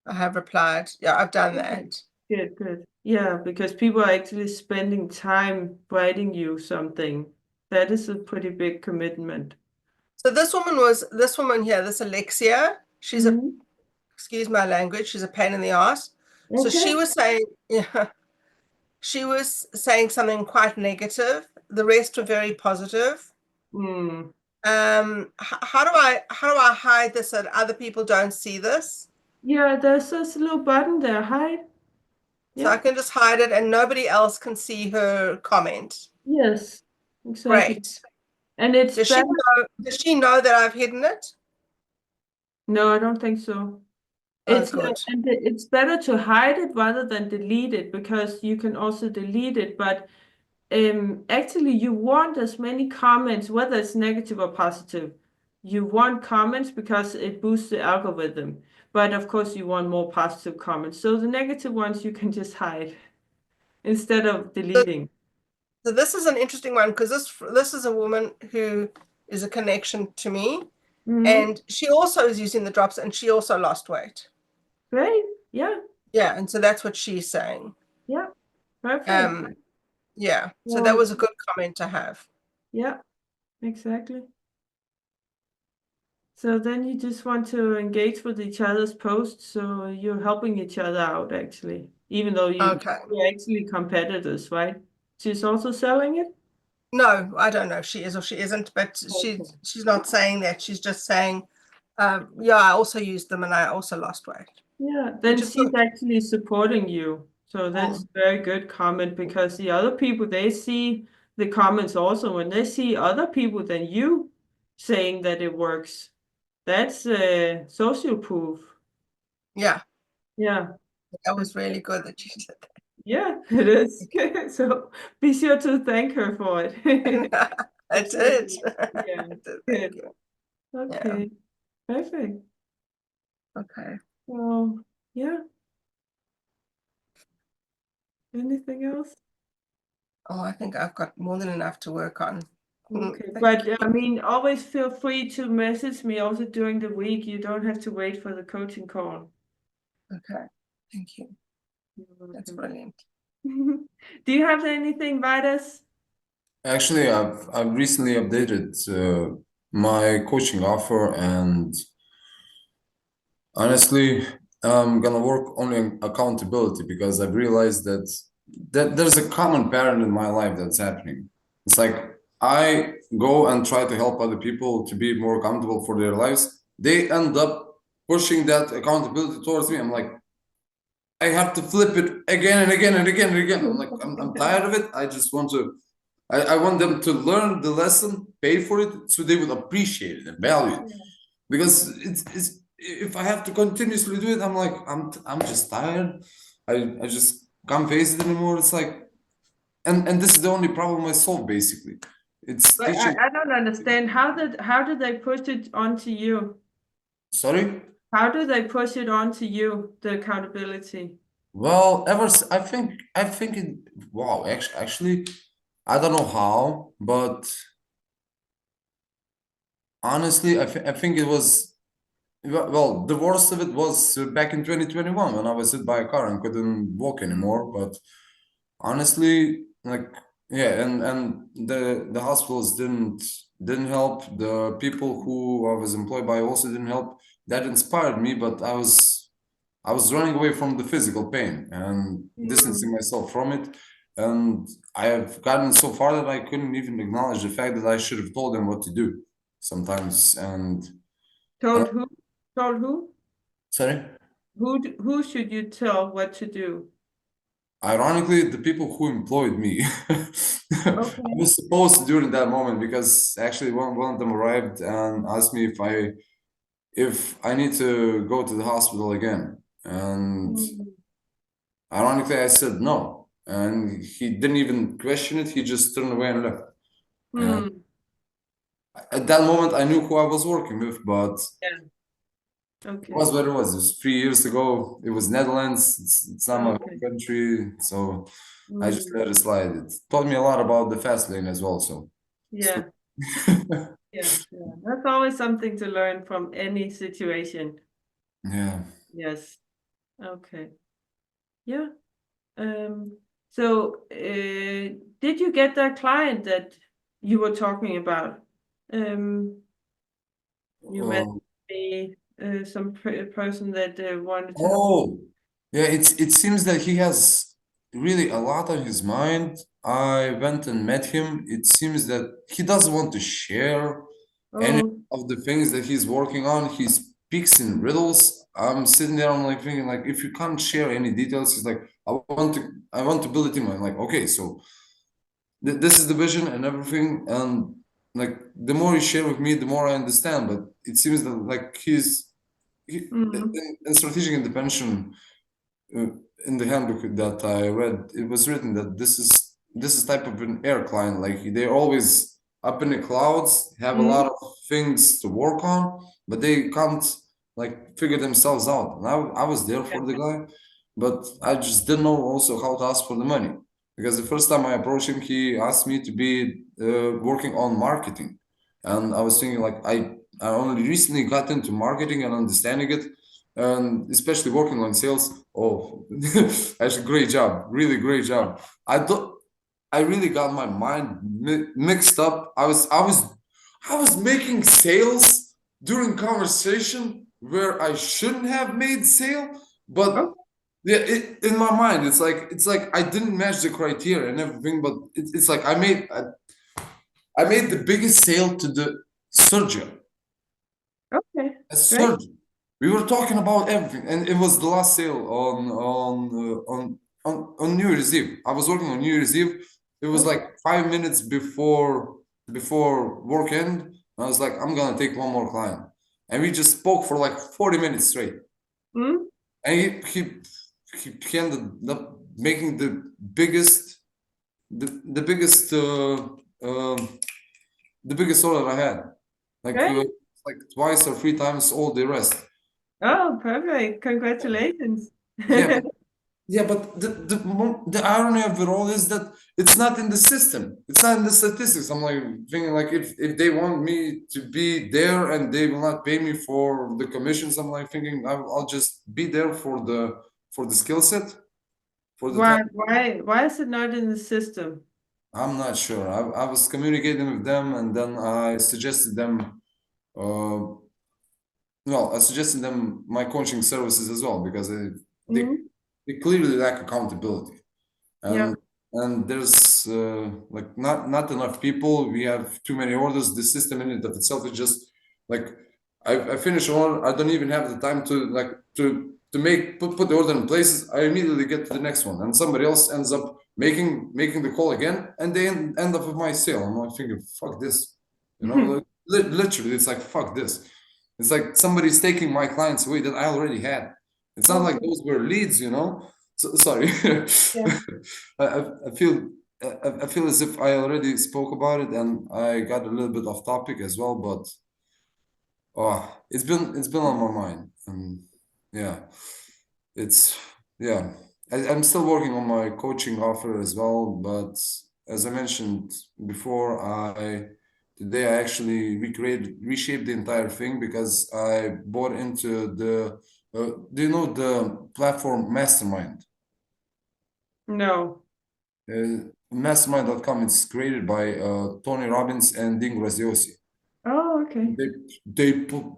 I have replied. Yeah, I've done that. good. Yeah, because people are actually spending time writing you something. That is a pretty big commitment. So this woman here, this Alexia, she's a, Mhm. excuse my language, she's a pain in the ass. So she Okay. was saying, yeah, she was saying something quite negative. The rest were very positive. Mm. How do I hide this so that other people don't see this? Yeah, there's this little button there. Hide. So I Yeah. can just hide it and nobody else can see her comment. Yes. Exactly. Great. And it's better. Does she know that I've hidden it? No, I don't think so. Oh, It's good. and it's better to hide it rather than delete it because you can also delete it, but actually you want as many comments, whether it's negative or positive. You want comments because it boosts the algorithm. But of course you want more positive comments. So the negative ones you can just hide instead of deleting. So this is an interesting one because this is a woman who is a connection to me, Hmm. and she also is using the drops, and she also lost weight. Great. Yeah. Yeah, and so that's what she's saying. Yeah. Perfect. Um, yeah. So that Well, was a good comment to have. yeah, exactly. So then you just want to engage with each other's posts, so you're helping each other out actually, even though Okay. you're actually competitors, right? She's also selling it? No, I don't know if she is or she isn't, but Okay. she's not saying that. She's just saying, yeah, I also used them and I also lost weight, Yeah, then which is she's good. actually supporting you. So that's Mm, very good comment because the other people they see the comments also when they see other people than you saying that it works. That's social proof. yeah, Yeah. that was really good that you did Yeah, it is. So be sure to thank her for it. that. I It's really did. nice. Yeah, I did. Thank good. you. Yeah. Okay, perfect. Okay. Well, yeah, anything else? Oh, I think I've got more than enough to work on. Okay, Thank but you. I mean, always feel free to message me also during the week. You don't have to wait for the coaching call. Okay. Thank you. You're That's welcome. brilliant. Do you have anything, Vidas? Actually, I've recently updated my coaching offer, and honestly, I'm gonna work only on accountability because I've realized that there's a common pattern in my life that's happening. It's like I go and try to help other people to be more accountable for their lives. They end up pushing that accountability towards me. I'm like, I have to flip it again and again and again and again. I'm like, I'm tired of it. I just want to, I want them to learn the lesson, pay for it, so they will appreciate it and value it. Because it's if I have to continuously do it, I'm like, I'm just tired. I just can't face it anymore. It's like, and this is the only problem I solve basically. It's But teaching. I don't understand. How did they push it onto you? Sorry. How do they push it onto you, the accountability? Well, I think it. Wow, actually, I don't know how, but honestly, I think it was well, the worst of it was back in 2021 when I was hit by a car and couldn't walk anymore. But honestly, like yeah, and the hospitals didn't help. The people who I was employed by also didn't help. That inspired me, but I was running away from the physical pain and distancing Mm. myself from it. And I have gotten so far that I couldn't even acknowledge the fact that I should have told them what to do sometimes. And Told who? Told who? sorry. Who should you tell what to do? Ironically, the people who employed me. I Okay. was supposed to during that moment because actually one of them arrived and asked me if I need to go to the hospital again. And Mm. ironically, I said no. And he didn't even question it. He just turned away and left. And Hmm. at that moment, I knew who I was working with, but Yeah. it was Okay. what it was. It was 3 years ago. It was Netherlands. It's not my home Okay. country. So I just Mm. let it slide. It taught me a lot about the fast lane as well. So, Yeah. Yeah. Yeah. That's always something to learn from any situation. yeah. Yes. Okay. Yeah. Um, so, did you get that client that you were talking about? Um, you met Um, some person that wanted to help. oh, yeah. It seems that he has really a lot on his mind. I went and met him. It seems that he doesn't want to share any Oh, of the things that he's working on. He speaks in riddles. I'm sitting there, I'm like thinking, like, if you can't share any details, he's like, I want to build a team. I'm like, okay, so this is the vision and everything, and like the more you share with me, the more I understand. But it seems that like mm, in strategic intervention, uh, in the handbook that I read, it was written that this is type of an air client. Like they're always up in the clouds, have a lot mm, of things to work on, but they can't like figure themselves out. And I was there yeah. for the guy, but I just didn't know also how to ask for the money. Because the first time I approached him, he asked me to be working on marketing, and I was thinking like I only recently got into marketing and understanding it, and especially working on sales. Oh, actually, great job, really great job. I really got my mind mixed up. I was making sales during conversation where I shouldn't have made sale, but Oh, yeah, in my mind, it's like I didn't match the criteria and everything, but it's like I made the biggest sale to the surgeon. okay. A Great. surgeon. We were talking about everything, and it was the last sale on New Year's Eve. I was working on New Year's Eve. It was Okay. like 5 minutes before work end. I was like, I'm gonna take one more client, and we just spoke for like 40 minutes straight. Mm, And he ended up making the biggest the biggest order I had, like great. like twice or three times all the rest. Oh, perfect. Congratulations. Yeah, but yeah, but the irony of it all is that it's not in the system. It's not in the statistics. I'm like thinking like if they want me to be there and they will not pay me for the commissions, I'm like thinking I'll just be there for the skill set for the time. Why is it not in the system? I'm not sure. I was communicating with them and then I suggested them. Uh, well, I suggested them my coaching services as well because Mm, they clearly lack accountability. yeah. and there's like not enough people. We have too many orders. The system in it of itself is just like I finish an order. I don't even have the time to like to make put the order in places. I immediately get to the next one, and somebody else ends up making the call again, and they end up with my sale. I'm like thinking, fuck this, you know. Like, literally, it's like fuck this. It's like somebody's taking my clients away that I already had. It's not like Okay. those were leads, you know. So, sorry. Yeah. I feel I feel as if I already spoke about it and I got a little bit off topic as well, but it's been on my mind, and yeah, it's yeah. I'm still working on my coaching offer as well, but as I mentioned before, I today I actually reshaped the entire thing because I bought into the do you know the platform Mastermind? No. Mastermind.com. It's created by Tony Robbins and Dean Graziosi. Oh, okay. They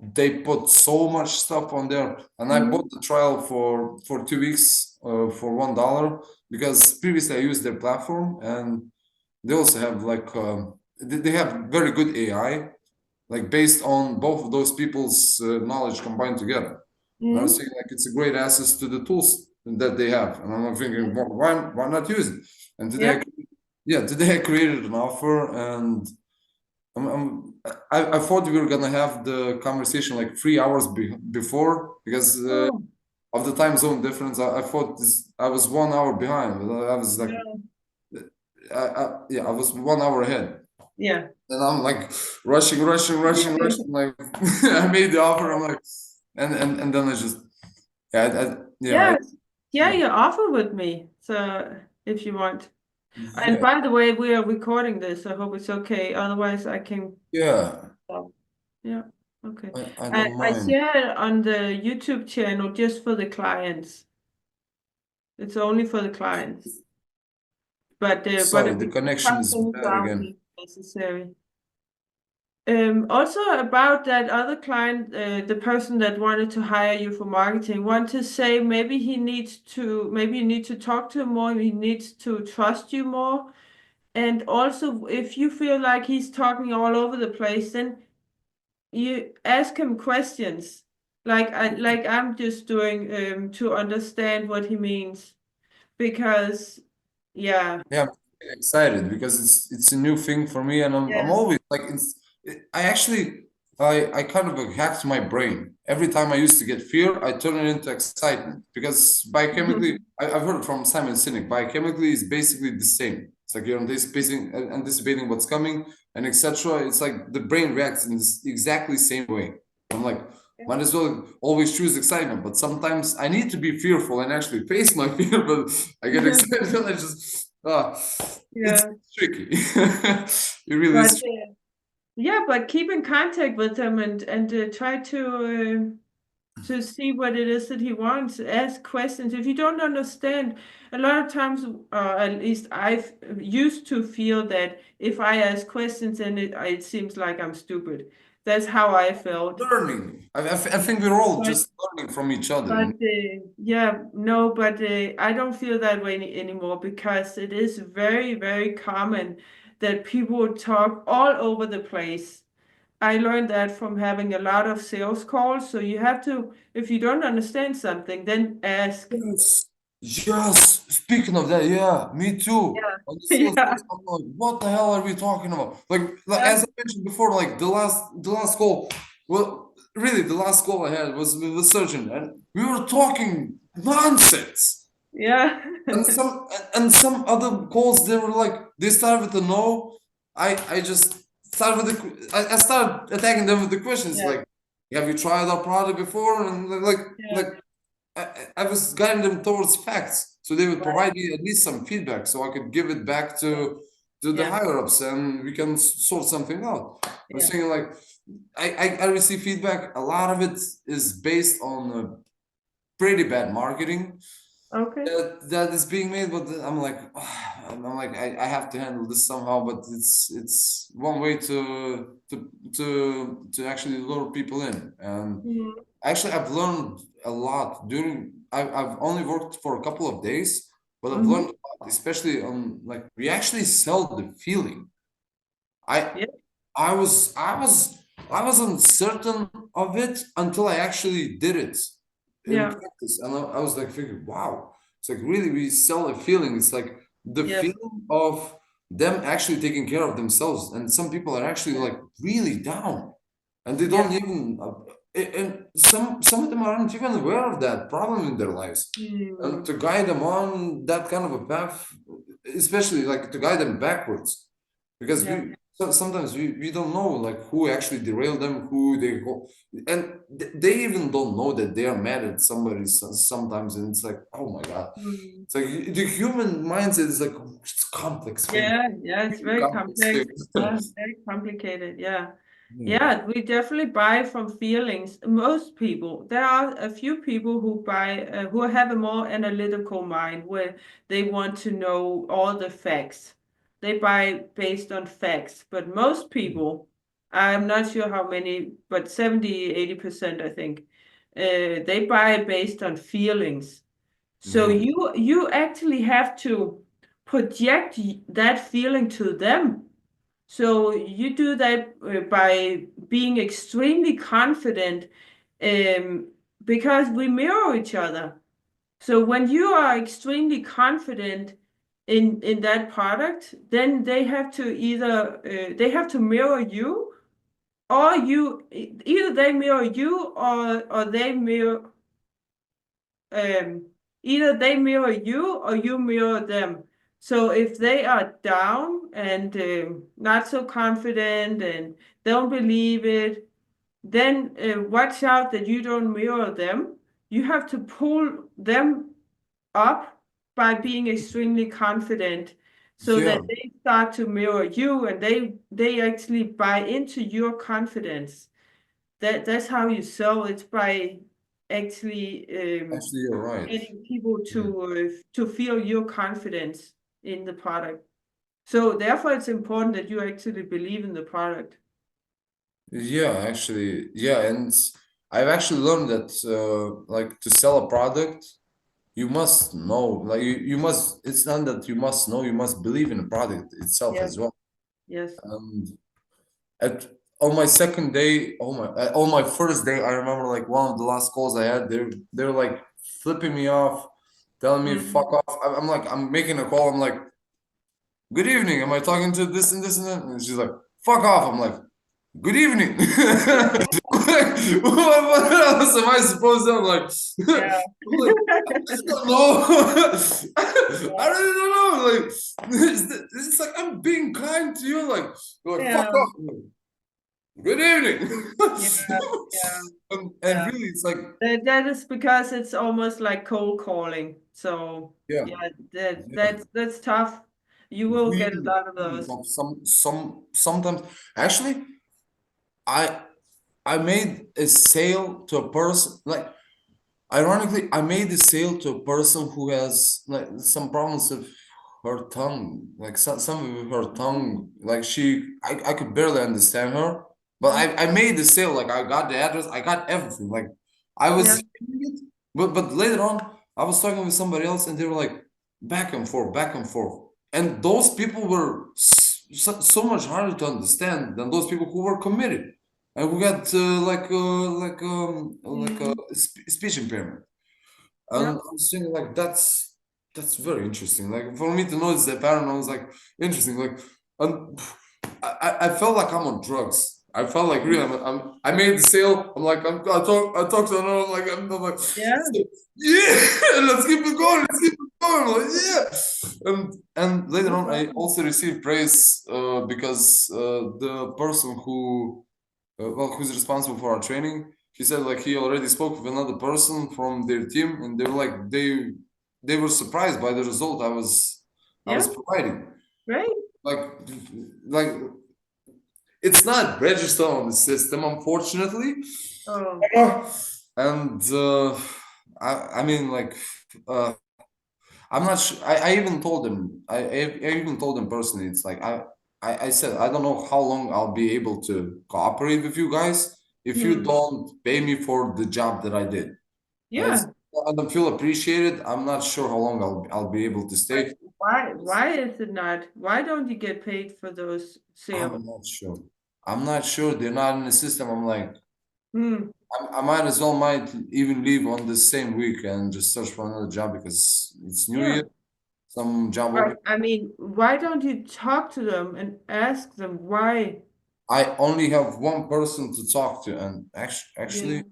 they put so much stuff on there, and I Mm, bought the trial for 2 weeks for $1 because previously I used their platform, and they also have like they have very good AI, like based on both of those people's knowledge combined together. And I was mm, saying like it's a great access to the tools that they have, and I'm thinking, why not use it? And today, Yeah. today I created an offer, and I thought we were gonna have the conversation like 3 hours before because Oh, of the time zone difference. I thought I was 1 hour behind. I was like, I was 1 hour ahead. yeah. And I'm like rushing. Like I made the offer. I'm like, and then I just, yeah, Yeah, you offer with me. So if you want. And yeah, by the way, we are recording this. I hope it's okay. Otherwise, I can yeah. stop. Yeah. Okay. I I, don't I mind. share it on the YouTube channel just for the clients. It's only for the clients. But Sorry, the we connection cut is things bad out again. if necessary. Also about that other client, the person that wanted to hire you for marketing, want to say maybe you need to talk to him more, he needs to trust you more. And also, if you feel like he's talking all over the place, then you ask him questions, like I'm just doing, to understand what he means. Because, yeah, Yeah, I'm excited because it's a new thing for me, and I'm yeah, always like I actually I kind of hacked my brain. Every time I used to get fear, I turn it into excitement because biochemically, I've heard from Simon Sinek, biochemically is basically the same. It's like you're anticipating what's coming and etc. It's like the brain reacts in this exactly same way. I'm like, might as well always choose excitement, but sometimes I need to be fearful and actually face my fear, but I get excited and I just it's yeah. tricky. It really But is tricky. yeah, but keep in contact with him and try to see what it is that he wants. Ask questions. If you don't understand, a lot of times, at least I've used to feel that if I ask questions, then it seems like I'm stupid. That's how I felt. Learning. I think we're all But just learning from each other. yeah, no, but I don't feel that way anymore because it is very, very common that people talk all over the place. I learned that from having a lot of sales calls. So you have to, if you don't understand something, then ask. Yes. Yes. Speaking of that, yeah, me too. Yeah. On the sales Yeah. calls, I'm like, what the hell are we talking about? Like Yeah. as I mentioned before, like the last call, well, really the last call I had was with the surgeon, and we were talking nonsense. Yeah. And some other calls, they were like they start with the no. I just start with I started attacking them with the questions Yeah. like, have you tried our product before? And Yeah. I was guiding them towards facts, so they would Right. provide me at least some feedback, so I could give it back Yeah. to the Yeah. higher ups, and we can sort something out. I'm Yeah. saying like I receive feedback. A lot of it is based on pretty bad marketing Okay. that is being made, but I'm like, I have to handle this somehow. But it's one way to actually lure people in. And Mhm. actually, I've learned a lot during. I've only worked for a couple of days, but I've learned Mhm. a lot, especially on like we actually sell the feeling. I Yeah. I was I was I wasn't certain of it until I actually did it in Yeah. practice, and I was like thinking, wow, it's like really we sell a feeling. It's like the Yes. feeling of them actually taking care of themselves, and some people are actually Yeah. like really down, and they Yeah. don't even. And some of them aren't even aware of that problem in their lives, and Mm. to guide them on that kind of a path, especially like to guide them backwards because Yeah. sometimes we don't know like who actually derailed them, who they go, and they even don't know that they are mad at somebody sometimes, and it's like, oh my god, Mm. it's like the human mindset is like it's a complex thing, Yeah, yeah, it's very complex thing. complex. Yeah, very complicated. Yeah. Yeah. Yeah, we definitely buy from feelings. Most people, there are a few people who buy, who have a more analytical mind where they want to know all the facts. They buy based on facts. But most people, I'm not sure how many, but 70, 80%, I think, they buy based on feelings. So Yeah. you actually have to project that feeling to them. So you do that by being extremely confident, um, because we mirror each other. So when you are extremely confident in that product, then they have to either they have to mirror you, or either they mirror you, or they mirror either they mirror you or you mirror them. So if they are down and not so confident and don't believe it, then watch out that you don't mirror them. You have to pull them up by being extremely confident so Yeah, that they start to mirror you, and they actually buy into your confidence. That's how you sell. It's by actually actually, you're right. getting people Yeah. to feel your confidence in the product. So therefore, it's important that you actually believe in the product. Yeah, actually, yeah, and I've actually learned that like to sell a product, you must know, like you must. It's not that you must know, you must believe in the product itself Yes, as well. yes. And at on my second day, on my first day, I remember like one of the last calls I had, they're like flipping me off, telling me fuck Mhm. off. I'm like, I'm making a call. I'm like, good evening. Am I talking to this and this and that? And she's like, fuck off. I'm like, good evening. What else am I supposed to? I'm like, Yeah. I'm like, I don't know. I really don't know. Like, it's like I'm being kind to you. Like, you're like fuck Yeah, off. I'm like, good evening. yeah, yeah, And yeah. really, it's like, That is because it's almost like cold calling. So yeah, yeah, that yeah, that's tough. You will get a really, lot of really those. tough. Sometimes actually, I I made a sale to a person like. Ironically, I made the sale to a person who has like some problems with her tongue, like some with her tongue. Like I could barely understand her, but Mm. I made the sale. Like I got the address, I got everything. Like I Yeah, was hearing it, but later on, I was talking with somebody else, and they were like back and forth, and those people were so much harder to understand than those people who were committed. And we got like a mm, speech impairment. And yeah, I was thinking like that's very interesting. Like for me to notice that pattern, I was like interesting. Like and I felt like I'm on drugs. I felt like really I made the sale. I'm like I talk to another. I'm like yeah, yeah, let's keep it going. Let's keep it going. I'm like yeah. And later no on, I problem. also received praise because the person who's responsible for our training, he said like he already spoke with another person from their team, and they were like they were surprised by the result I Yeah, was providing. great. Like like it's not registered on the system, unfortunately. Oh, And I mean like uh, I'm not sure. I even told them. I even told them personally. It's like I said I don't know how long I'll be able to cooperate with you guys if you hmm. don't pay me for the job that I did. Yeah, I don't feel appreciated. I'm not sure how long I'll be able to but stay. why is it not? Why don't you get paid for those sales? I'm not sure. I'm not sure. They're not in the system. I'm like Hmm. I might as well might even leave on the same week and just search for another job because it's New Yeah. Year. Some job But open. I mean, why don't you talk to them and ask them why? I only have one person to talk to, and Yeah, actually,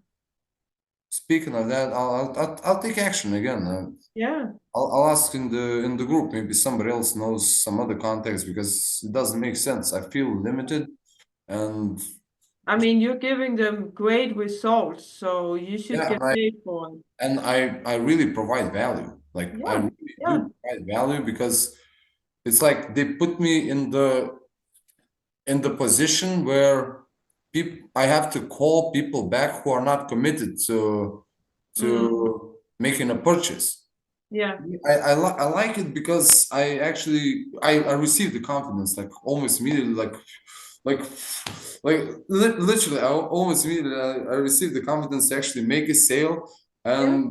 speaking of that, I'll take action again. yeah. I'll ask in the group. Maybe somebody else knows some other context because it doesn't make sense. I feel limited, and I mean, you're giving them great results, so you should yeah, get paid for it. I really provide value. Like I Yeah, really yeah. do provide value because it's like they put me in the position where people I have to call people back who are not committed Mm, to making a purchase. yeah, I like it because I received the confidence like almost immediately like literally almost immediately I received the confidence to actually make a sale yeah,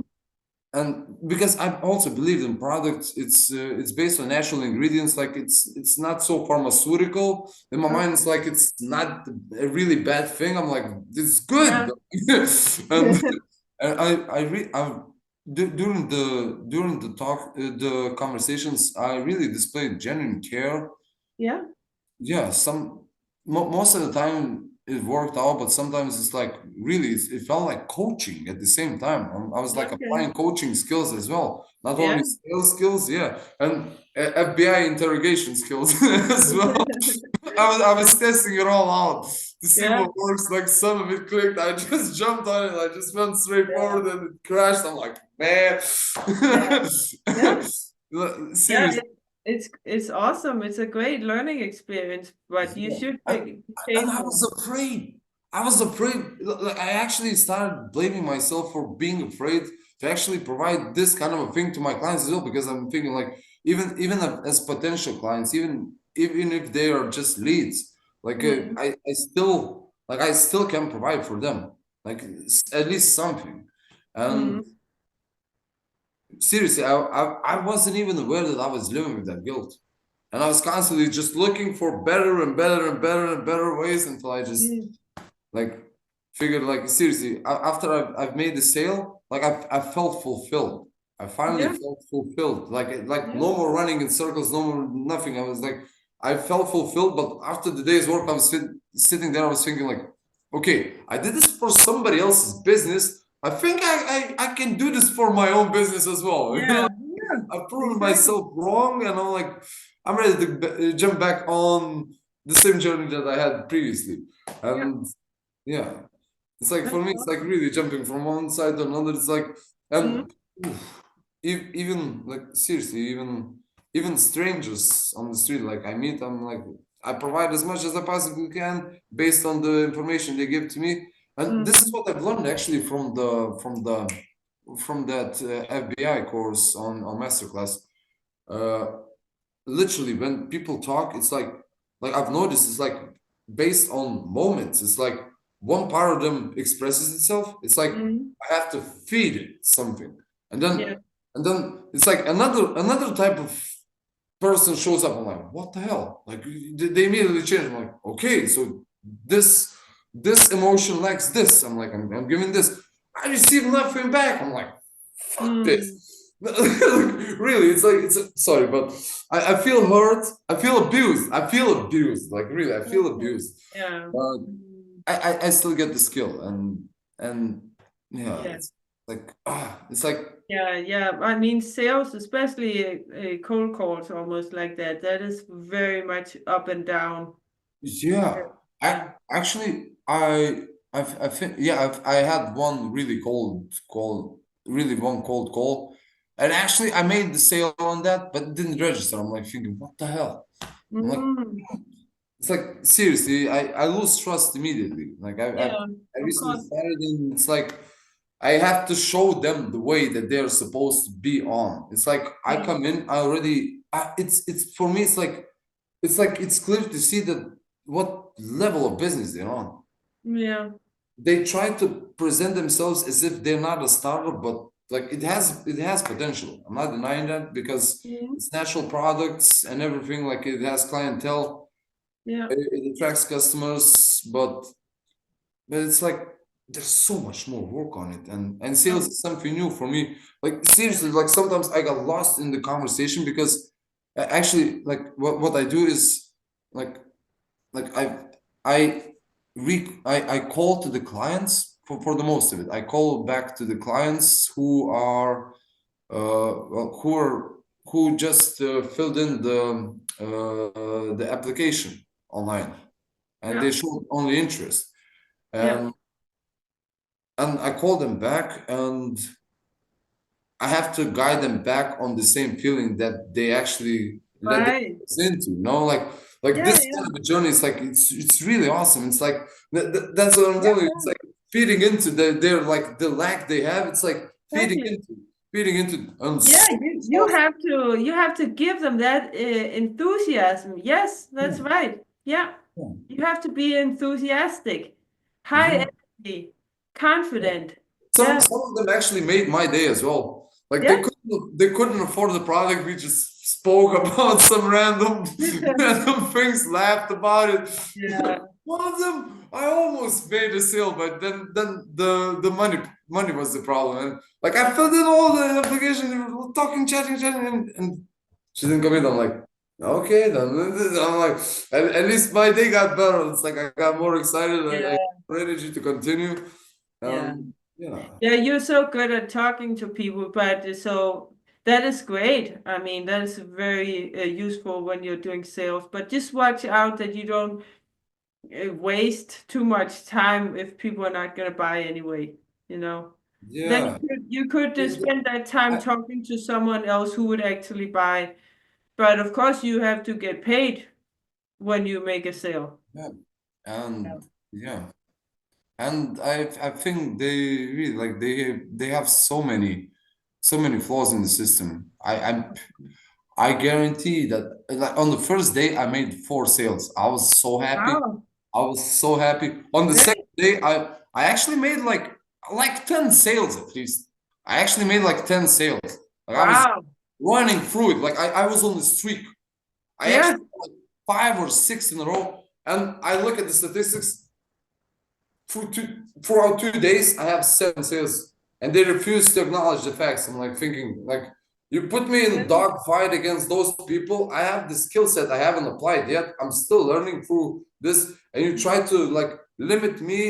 and because I also believe in products, it's based on natural ingredients. Like it's not so pharmaceutical. In my uh, mind, it's like it's not a really bad thing. I'm like, it's good, yeah. and and I during the talk, the conversations, I really displayed genuine care. Yeah. Yeah, most of the time it worked out, but sometimes it's like really it felt like coaching at the same time. I was like Okay. applying coaching skills as well, not Yeah. only sales skills, yeah, and FBI interrogation skills as well. I was testing it all out to see Yeah. what works. Like some of it clicked. I just jumped on it. I just went straight forward and it crashed. I'm like, man. Yeah. Yeah. Yeah. Seriously. It's awesome. It's a great learning experience, but you Yeah. should And, be and paid I for was it. afraid. I was afraid. Like I actually started blaming myself for being afraid to actually provide this kind of a thing to my clients as well, because I'm thinking like even as potential clients, even if they are just leads, like Mm, I still can provide for them, like at least something. And mm, seriously, I wasn't even aware that I was living with that guilt. And I was constantly just looking for better and better and better and better ways until I just mm. like figured like seriously after I've made the sale, like I felt fulfilled. I finally Yeah. felt fulfilled. Like Yeah. no more running in circles, no more nothing. I was like I felt fulfilled, but after the day's work, I was sitting there, I was thinking like, okay, I did this for somebody else's business. I think I can do this for my own business as well. Yeah. Yeah. I've proven Exactly. myself wrong, and I'm like, I'm ready to jump back on the same journey that I had previously. Yeah. And yeah, it's like That's for me, it's like awesome. really jumping from one side to another. It's like, Mm, and even like seriously, even strangers on the street, like I meet, I'm like, I provide as much as I possibly can based on the information they give to me. And this is mm, what I've learned actually from that FBI course on masterclass. Uh, Literally when people talk, it's like I've noticed it's like based on moments. It's like one part of them expresses itself. It's like mm. I have to feed it something, and Yeah. then it's like another type of person shows up. I'm like, what the hell? Like they immediately change. I'm like, okay, so this emotion lacks this. I'm giving this. I receive nothing back. I'm like, fuck Mm. this. Really, it's like sorry, but I feel hurt. I feel abused. I feel abused. Like really, I feel Okay. abused. Yeah. But Mm. I still get the skill and yeah, Yeah. it's like it's like Yeah. Yeah. I mean, sales, especially cold calls, almost like that. That is very much up and down. yeah. Yeah. I think yeah. I had one really cold call, really one cold call, and actually I made the sale on that, but it didn't register. I'm like thinking, what the hell? I'm like, Mm. it's like seriously, I lose trust immediately. Like Yeah. I Of recently course. started, and it's like I have to show them the way that they're supposed to be on. It's like I Yeah. come in, I already. It's for me. It's clear to see that what level of business they're on. Yeah. They try to present themselves as if they're not a startup, but like it has potential. I'm not denying that because Mm. it's natural products and everything. Like it has clientele, Yeah. it attracts customers, but it's like there's so much more work on it, and Yeah. sales is something new for me. Like seriously, like sometimes I got lost in the conversation because actually, like what I do is like like I I call to the clients for the most of it. I call back to the clients who are well, who just filled in the application online and Yeah. they showed only interest. Yeah. And I call them back and I have to guide them back on the same feeling that they actually let Right. themselves into, you know, like Yeah. this Yeah. kind of a journey. It's like it's really awesome. It's like that's what I'm Yeah. telling you. It's like feeding into their like the lack they have. It's like Exactly. feeding into and Yeah, so you have to give them that enthusiasm. Yes, that's yeah, right. Yeah, yeah, you have to be enthusiastic, high yeah. energy, confident. Some Yeah, some of them actually made my day as well. Like yeah, they couldn't afford the product. We just spoke about some random things, laughed about it. Yeah. One of them, I almost made a sale, but then the money was the problem. And like I filled in all the application, we were talking, chatting, and she didn't come in. I'm like, okay, then I'm like, at least my day got better. It's like I got more excited. I Yeah. more energy to continue. Yeah. Yeah. Yeah, you're so good at talking to people, but so that is great. I mean, that is very useful when you're doing sales, but just watch out that you don't waste too much time if people are not going to buy anyway, you know. Then Yeah. you could Yeah, spend that time I- talking to someone else who would actually buy. But of course, you have to get paid when you make a sale. yeah. Yeah. And yeah. And I think they really like they have so many flaws in the system. I guarantee that like on the first day I made 4 sales. I was so happy. Wow. I was so happy. On the Really? second day, I actually made like 10 sales at least. I actually made like 10 sales. Like I was Wow. running through it. Like I was on the streak. I Yeah. actually like 5 or 6 in a row. And I look at the statistics throughout 2 days, I have 7 sales, and they refuse to acknowledge the facts. I'm like thinking, like, you put me in a Really? dog fight against those people. I have the skill set I haven't applied yet. I'm still learning through this, and you try to like limit me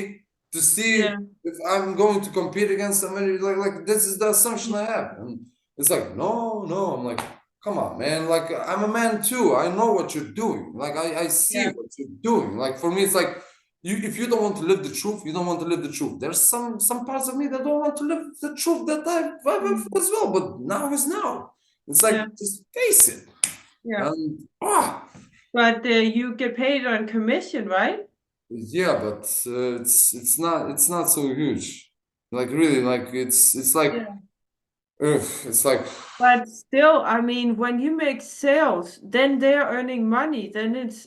to see Yeah. if I'm going to compete against somebody. Like this is the assumption I have, and it's like, no, no. I'm like, come on, man. Like I'm a man too. I know what you're doing. Like I see Yeah. what you're doing. Like for me, it's like if you don't want to live the truth, you don't want to live the truth. There's some parts of me that don't want to live the truth that I've Mm. as well. But now is now. It's Yeah. like just face it. Yeah. And But you get paid on commission, right? yeah, but it's not so huge. Like really, like it's like Yeah. it's like But still, I mean, when you make sales, then they're earning money. Then it's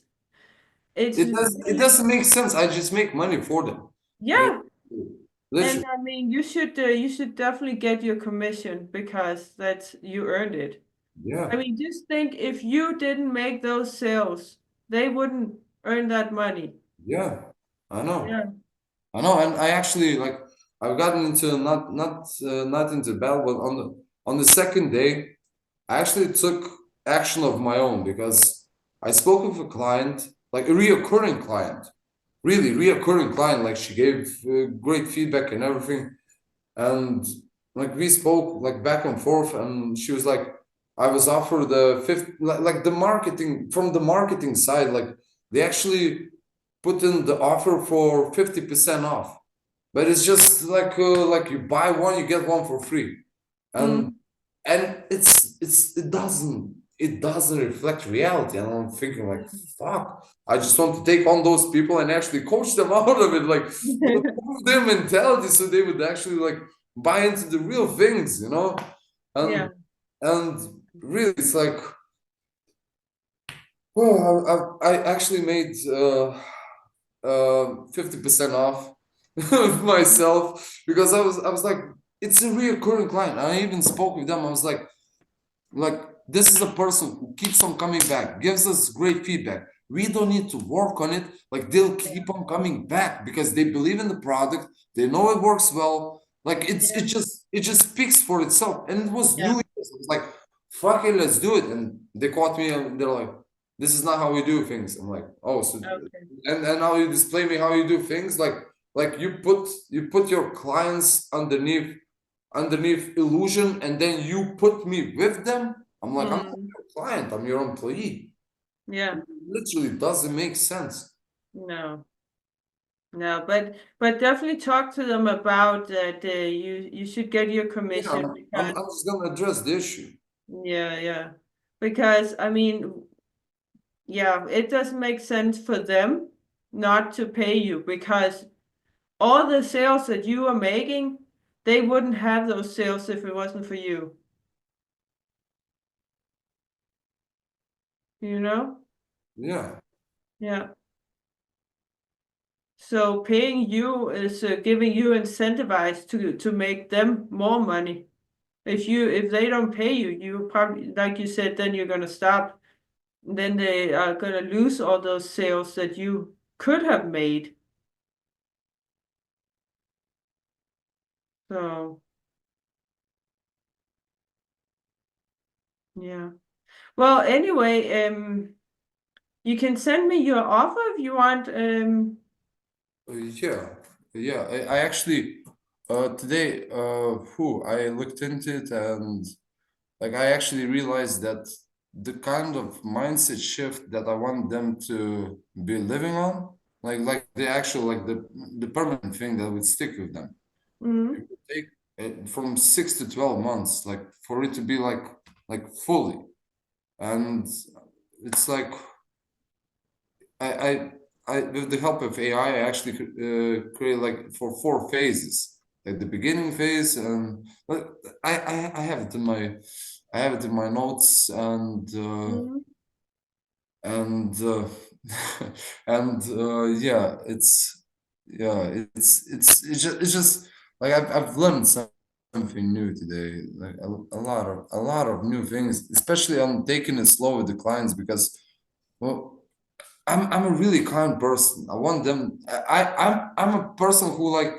it really, doesn't make sense. I just make money for them. yeah. And Literally, I mean, you should definitely get your commission because that's you earned it. I yeah, mean, just think if you didn't make those sales, they wouldn't earn that money. yeah. I know. Yeah. I know, and I actually like I've gotten into not into battle, but on the second day, I actually took action of my own because I spoke with a client, like a reoccurring client, really reoccurring client. Like she gave great feedback and everything, and like we spoke like back and forth, and she was like, I was offered the fifth, like the marketing from the marketing side, like they actually put in the offer for 50% off, but it's just like you buy one you get one for free, and Mm. it doesn't reflect reality, and I'm thinking like, fuck, I just want to take on those people and actually coach them out of it, like improve their mentality so they would actually like buy into the real things, Yeah. and really it's like, well, I actually made 50% off myself because I was like, it's a reoccurring client. I even spoke with them. I was like this is a person who keeps on coming back, gives us great feedback. We don't need to work on it. Like they'll keep on coming back because they believe in the product. They know it works well. Like Yeah. it just speaks for itself. And it was Yeah. New Year's. I was like, fuck it, let's do it. And they caught me and they're like, this is not how we do things. I'm like, oh, so Okay. and now you display me how you do things. Like you put your clients underneath illusion, and then you put me with them. I'm like, I'm not Mm. your client, I'm your employee. Yeah. It literally doesn't make sense. No. No, but definitely talk to them about that. You should get your Yeah, commission because I'm just gonna address the issue. yeah, yeah. Because I mean, yeah, it doesn't make sense for them not to pay you because all the sales that you are making, they wouldn't have those sales if it wasn't for you. You know? Yeah, Yeah. So paying you is giving you incentivized to make them more money. If they don't pay you, you probably, like you said, then you're gonna stop. Then they are gonna lose all those sales that you could have made. So yeah. Well, anyway, you can send me your offer if you want. Yeah, yeah. I actually today I looked into it, and like I actually realized that the kind of mindset shift that I want them to be living on, like the actual like the permanent thing that would stick with them. Mm, It would take from 6 to 12 months, like for it to be like fully. And it's like I I with the help of AI, I actually create like for 4 phases, like the beginning phase, and but I have it in my I have it in my notes, mm, and yeah, it's just like I've learned something new today, like a lot of new things, especially on taking it slow with the clients because well I'm a really kind person. I want them. I'm a person who like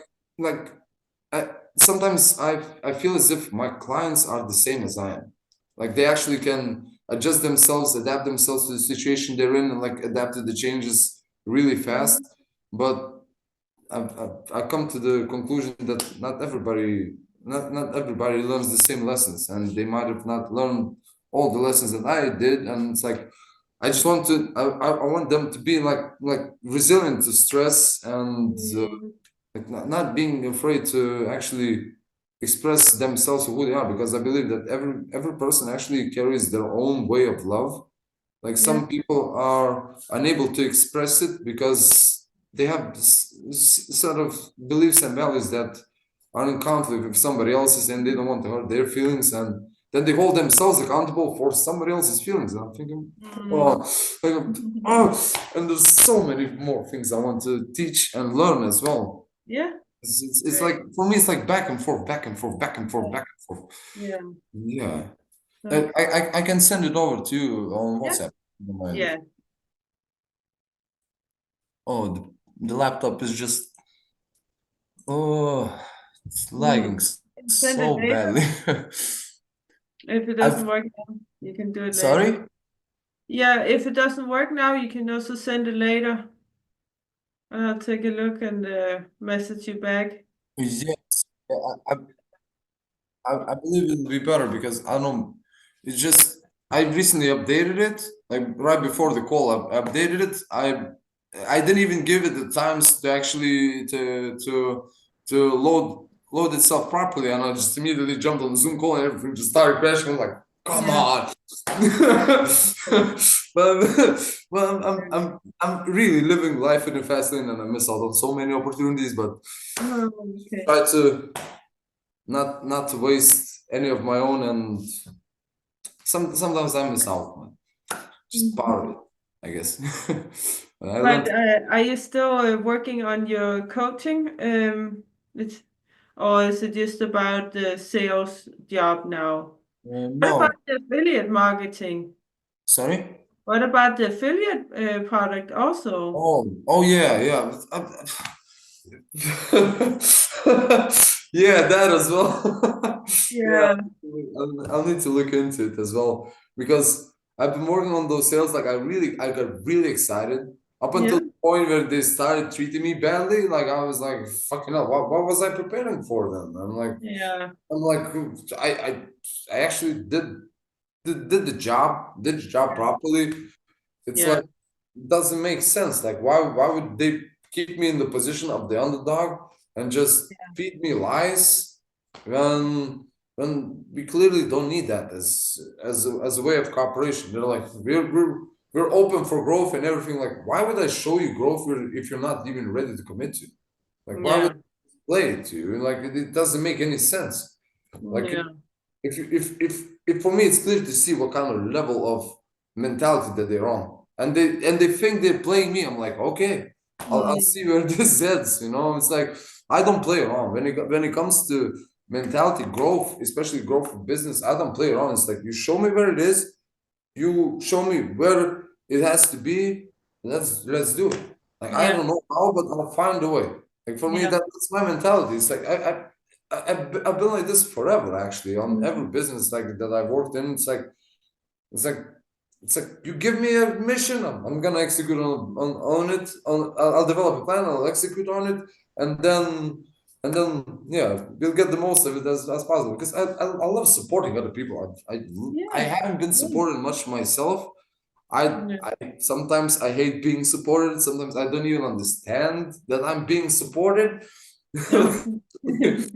I, sometimes I feel as if my clients are the same as I am. Like they actually can adjust themselves, adapt themselves to the situation they're in, and like adapt to the changes really fast. mm, But I come to the conclusion that not everybody learns the same lessons, and they might have not learned all the lessons that I did. And it's like I just want to I want them to be like resilient to stress and mm, like not being afraid to actually express themselves who they are, because I believe that every person actually carries their own way of love. Like yeah, some people are unable to express it because they have sort of beliefs and values that are in conflict with somebody else's, and they don't want to hurt their feelings, and then they hold themselves accountable for somebody else's feelings. And I'm thinking, mm. oh, like, oh, and there's so many more things I want to teach and learn as well. Yeah, It's great. like for me, it's like back and forth, back and forth, back and forth, Yeah, back and forth. yeah. Yeah. So, I can send it over to you on yeah, WhatsApp. Don't mind. yeah. Oh, the laptop is just oh, it's lagging Mm. Send it so later. badly. If it doesn't I've work now, you can do it later. sorry? Yeah, if it doesn't work now, you can also send it later. I'll take a look and message you back. Yes. I believe it'll be better because I don't. It's just I recently updated it, like right before the call. I updated it. I didn't even give it the times to actually to load itself properly, and I just immediately jumped on the Zoom call and everything just started crashing. I was like, come Yeah. on. but I'm really living life in a fast lane, and I miss out on so many opportunities. But Oh, okay. try to not to waste any of my own, and sometimes I miss out, man. Just part of it, I guess. But I But learned are you still working on your coaching? It's or is it just about the sales job now? What about no, the affiliate marketing? sorry. What about the affiliate product also? Oh yeah, yeah. Yeah, that as well. Yeah, Yeah, I'll need to look into it as well because I've been working on those sales. Like I got really excited up yeah, until the point where they started treating me badly. Like I was like, fucking hell, what was I preparing for them? yeah, I'm like, I I, I actually did the job yeah, properly. It's yeah, like doesn't make sense. Like why would they keep me in the position of the underdog and just feed me lies when we clearly don't need that as a way of cooperation. They're like we're open for growth and everything. Like why would I show you growth if you're not even ready to commit to? Like why would yeah, I play it to you? Like it doesn't make any sense. Like yeah, if you if for me it's clear to see what kind of level of mentality that they're on, and they think they're playing me. I'm like, okay, I'll see mm, where this heads. It's like I don't play around when it comes to mentality, growth, especially growth of business. I don't play around. It's like you show me where it is, you show me where it has to be. Let's do it. Like I Yeah. don't know how, but I'll find a way. Like for me, Yeah. that's my mentality. It's like I've been like this forever. Actually, on every Mhm. business like that I've worked in, it's like it's like you give me a mission, I'm gonna execute on it. I'll develop a plan, I'll execute on it, and then yeah, we'll get the most of it as possible. Because I love supporting other people. I Yeah. haven't been Great. supported much myself. I Yeah. I sometimes I hate being supported. Sometimes I don't even understand that I'm being supported. Okay.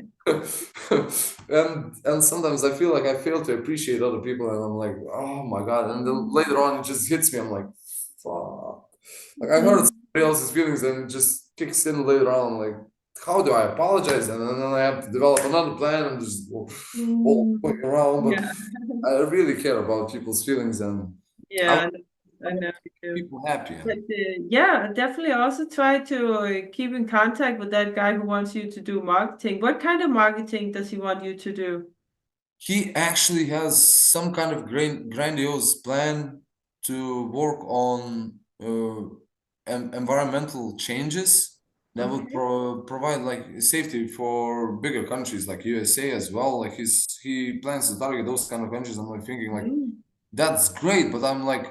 And sometimes I feel like I fail to appreciate other people, and I'm like, oh my god. And then Mm. later on, it just hits me. I'm like, fuck. Like I hurt Mm. somebody else's feelings, and it just kicks in later on. I'm like, how do I apologize? And then I have to develop another plan and just all Mm. going around. But Yeah. I really care about people's feelings, and I Yeah. want I know you do. people happy. But yeah, definitely also try to keep in contact with that guy who wants you to do marketing. What kind of marketing does he want you to do? He actually has some kind of grandiose plan to work on environmental changes that would Okay. provide like safety for bigger countries like USA as well. Like he plans to target those kind of countries. I'm like thinking like Mm. that's great, but I'm like,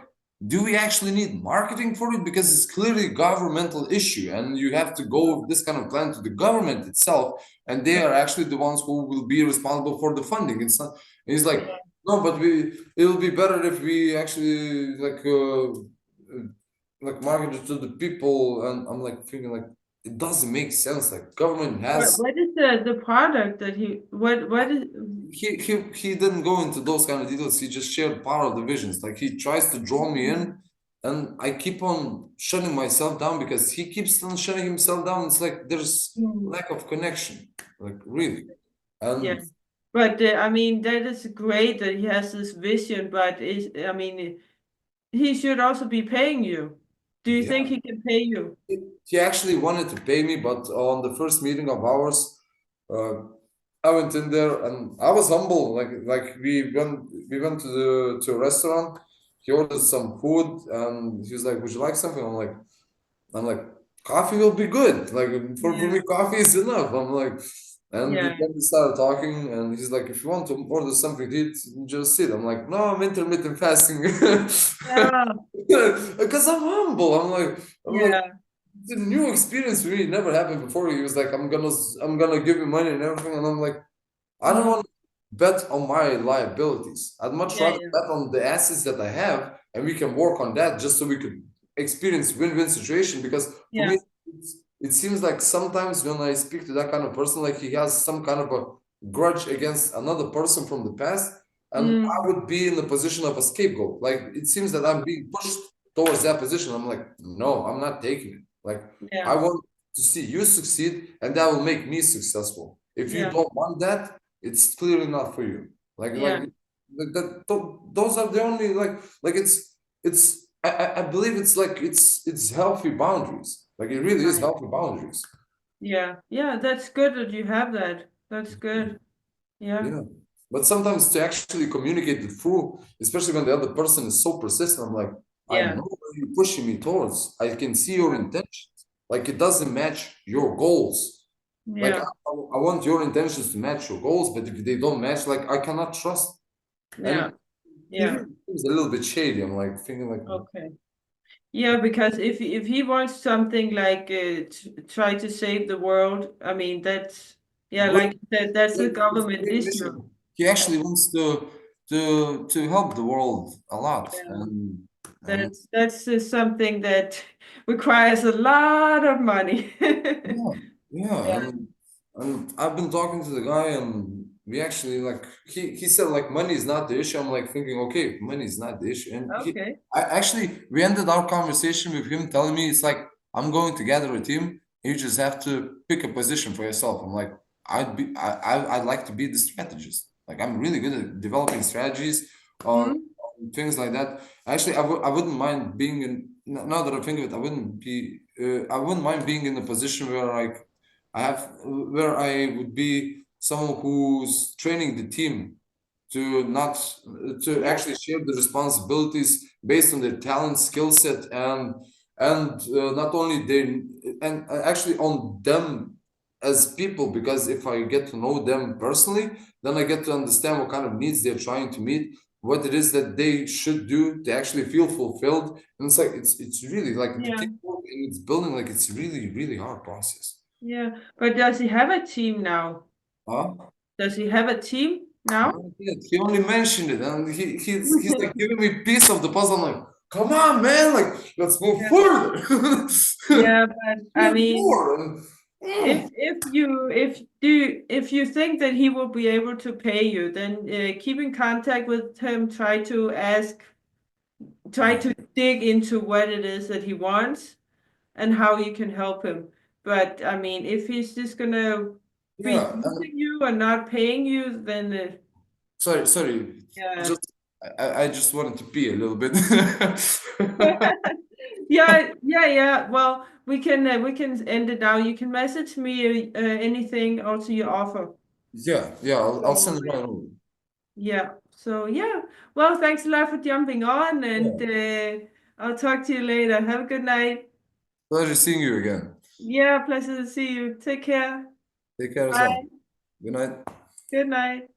do we actually need marketing for it? Because it's clearly a governmental issue, and you have to go with this kind of plan to the government itself, and they are actually the ones who will be responsible for the funding. It's not. It's like Yeah. no, but it'll be better if we actually like market it to the people. And I'm like thinking like it doesn't make sense. Like government has What is the product that he what is he didn't go into those kind of details. He just shared part of the visions. Like he tries to draw me in, and I keep on shutting myself down because he keeps on shutting himself down. It's like there's Mm. lack of connection, like really. Yeah. And But I mean that is great that he has this vision, but is I mean he should also be paying you. Do you think yeah, he can pay you? he actually wanted to pay me, but on the first meeting of ours, uh, I went in there and I was humble. Like we went to a restaurant. He ordered some food and he was like, "Would you like something?" I'm like, coffee will be good. Like for Yeah. me, coffee is enough. I'm like, and Yeah. then we started talking, and he's like, if you want to order something to eat, just sit. I'm like, no, I'm intermittent fasting. Yeah. Because I'm humble. I'm like, Yeah. it's a new experience for me. It never happened before. He was like, I'm gonna give you money and everything, and I'm like, I don't Mm. want to bet on my liabilities. I'd much Yeah. rather Yeah. bet on the assets that I have, and we can work on that just so we could experience win-win situation. Because for Yeah. me, it seems like sometimes when I speak to that kind of person, like he has some kind of a grudge against another person from the past, and I Mm. would be in the position of a scapegoat. Like it seems that I'm being pushed towards that position. I'm like, no, I'm not taking it. Like I Yeah. want to see you succeed, and that will make me successful. If you Yeah. don't want that, it's clearly not for you. Yeah. Those are the only like it's I believe it's like it's healthy boundaries. Like it really is Right. healthy boundaries. Yeah. Yeah. That's good that you have that. That's good. Yeah. Yeah. But sometimes to actually communicate it through, especially when the other person is so persistent, I'm like, I Yeah. know where you're pushing me towards. I can see your Yeah. intention. Like it doesn't match your goals. Like Yeah. I want your intentions to match your goals, but if they don't match, like I cannot trust. Yeah. And he Yeah. really seems a little bit shady. I'm like thinking like, Okay. Yeah, because if he wants something like try to save the world, I mean that's yeah, good. like that's a It's a government great issue. mission. He actually wants to help the world a lot, Yeah. and That's something that requires a lot of money. yeah, yeah, Yeah. and I've been talking to the guy, and we actually like he said like money is not the issue. I'm like thinking, okay, money is not the issue, and Okay. I actually we ended our conversation with him telling me it's like I'm going to gather a team. You just have to pick a position for yourself. I'm like, I'd like to be the strategist. Like I'm really good at developing strategies on Hmm. things like that. Actually, I wouldn't mind being in. Now that I think of it, I wouldn't mind being in a position where like I have where I would be someone who's training the team to not to Yeah. actually share the responsibilities based on their talent, skill set, and not only they and actually on them as people. Because if I get to know them personally, then I get to understand what kind of needs they're trying to meet, what it is that they should do to actually feel fulfilled. And it's like it's really like the Yeah. teamwork and it's building, like it's really hard process. Yeah. But does he have a team now? Huh? Does he have a team now? Not yet. He only mentioned it, and he's like giving me piece of the puzzle. I'm like, come on, man, like let's move Yeah. further. Yeah, but I Here's mean, more. And, if you think that he will be able to pay you, then keep in contact with him. Try yeah, to dig into what it is that he wants and how you can help him. But I mean, if he's just gonna be yeah. And using you and not paying you, then sorry, yeah. just I just wanted to pee a little bit. Yeah. Well, we can end it now. You can message me anything also you offer. Yeah, I'll So send it right over. yeah. So yeah. Well, thanks a lot for jumping on, and Yeah, I'll talk to you later. Have a good night. pleasure seeing you again. Yeah, pleasure to see you. Take care. Take care as well. Bye. Good night. Good night.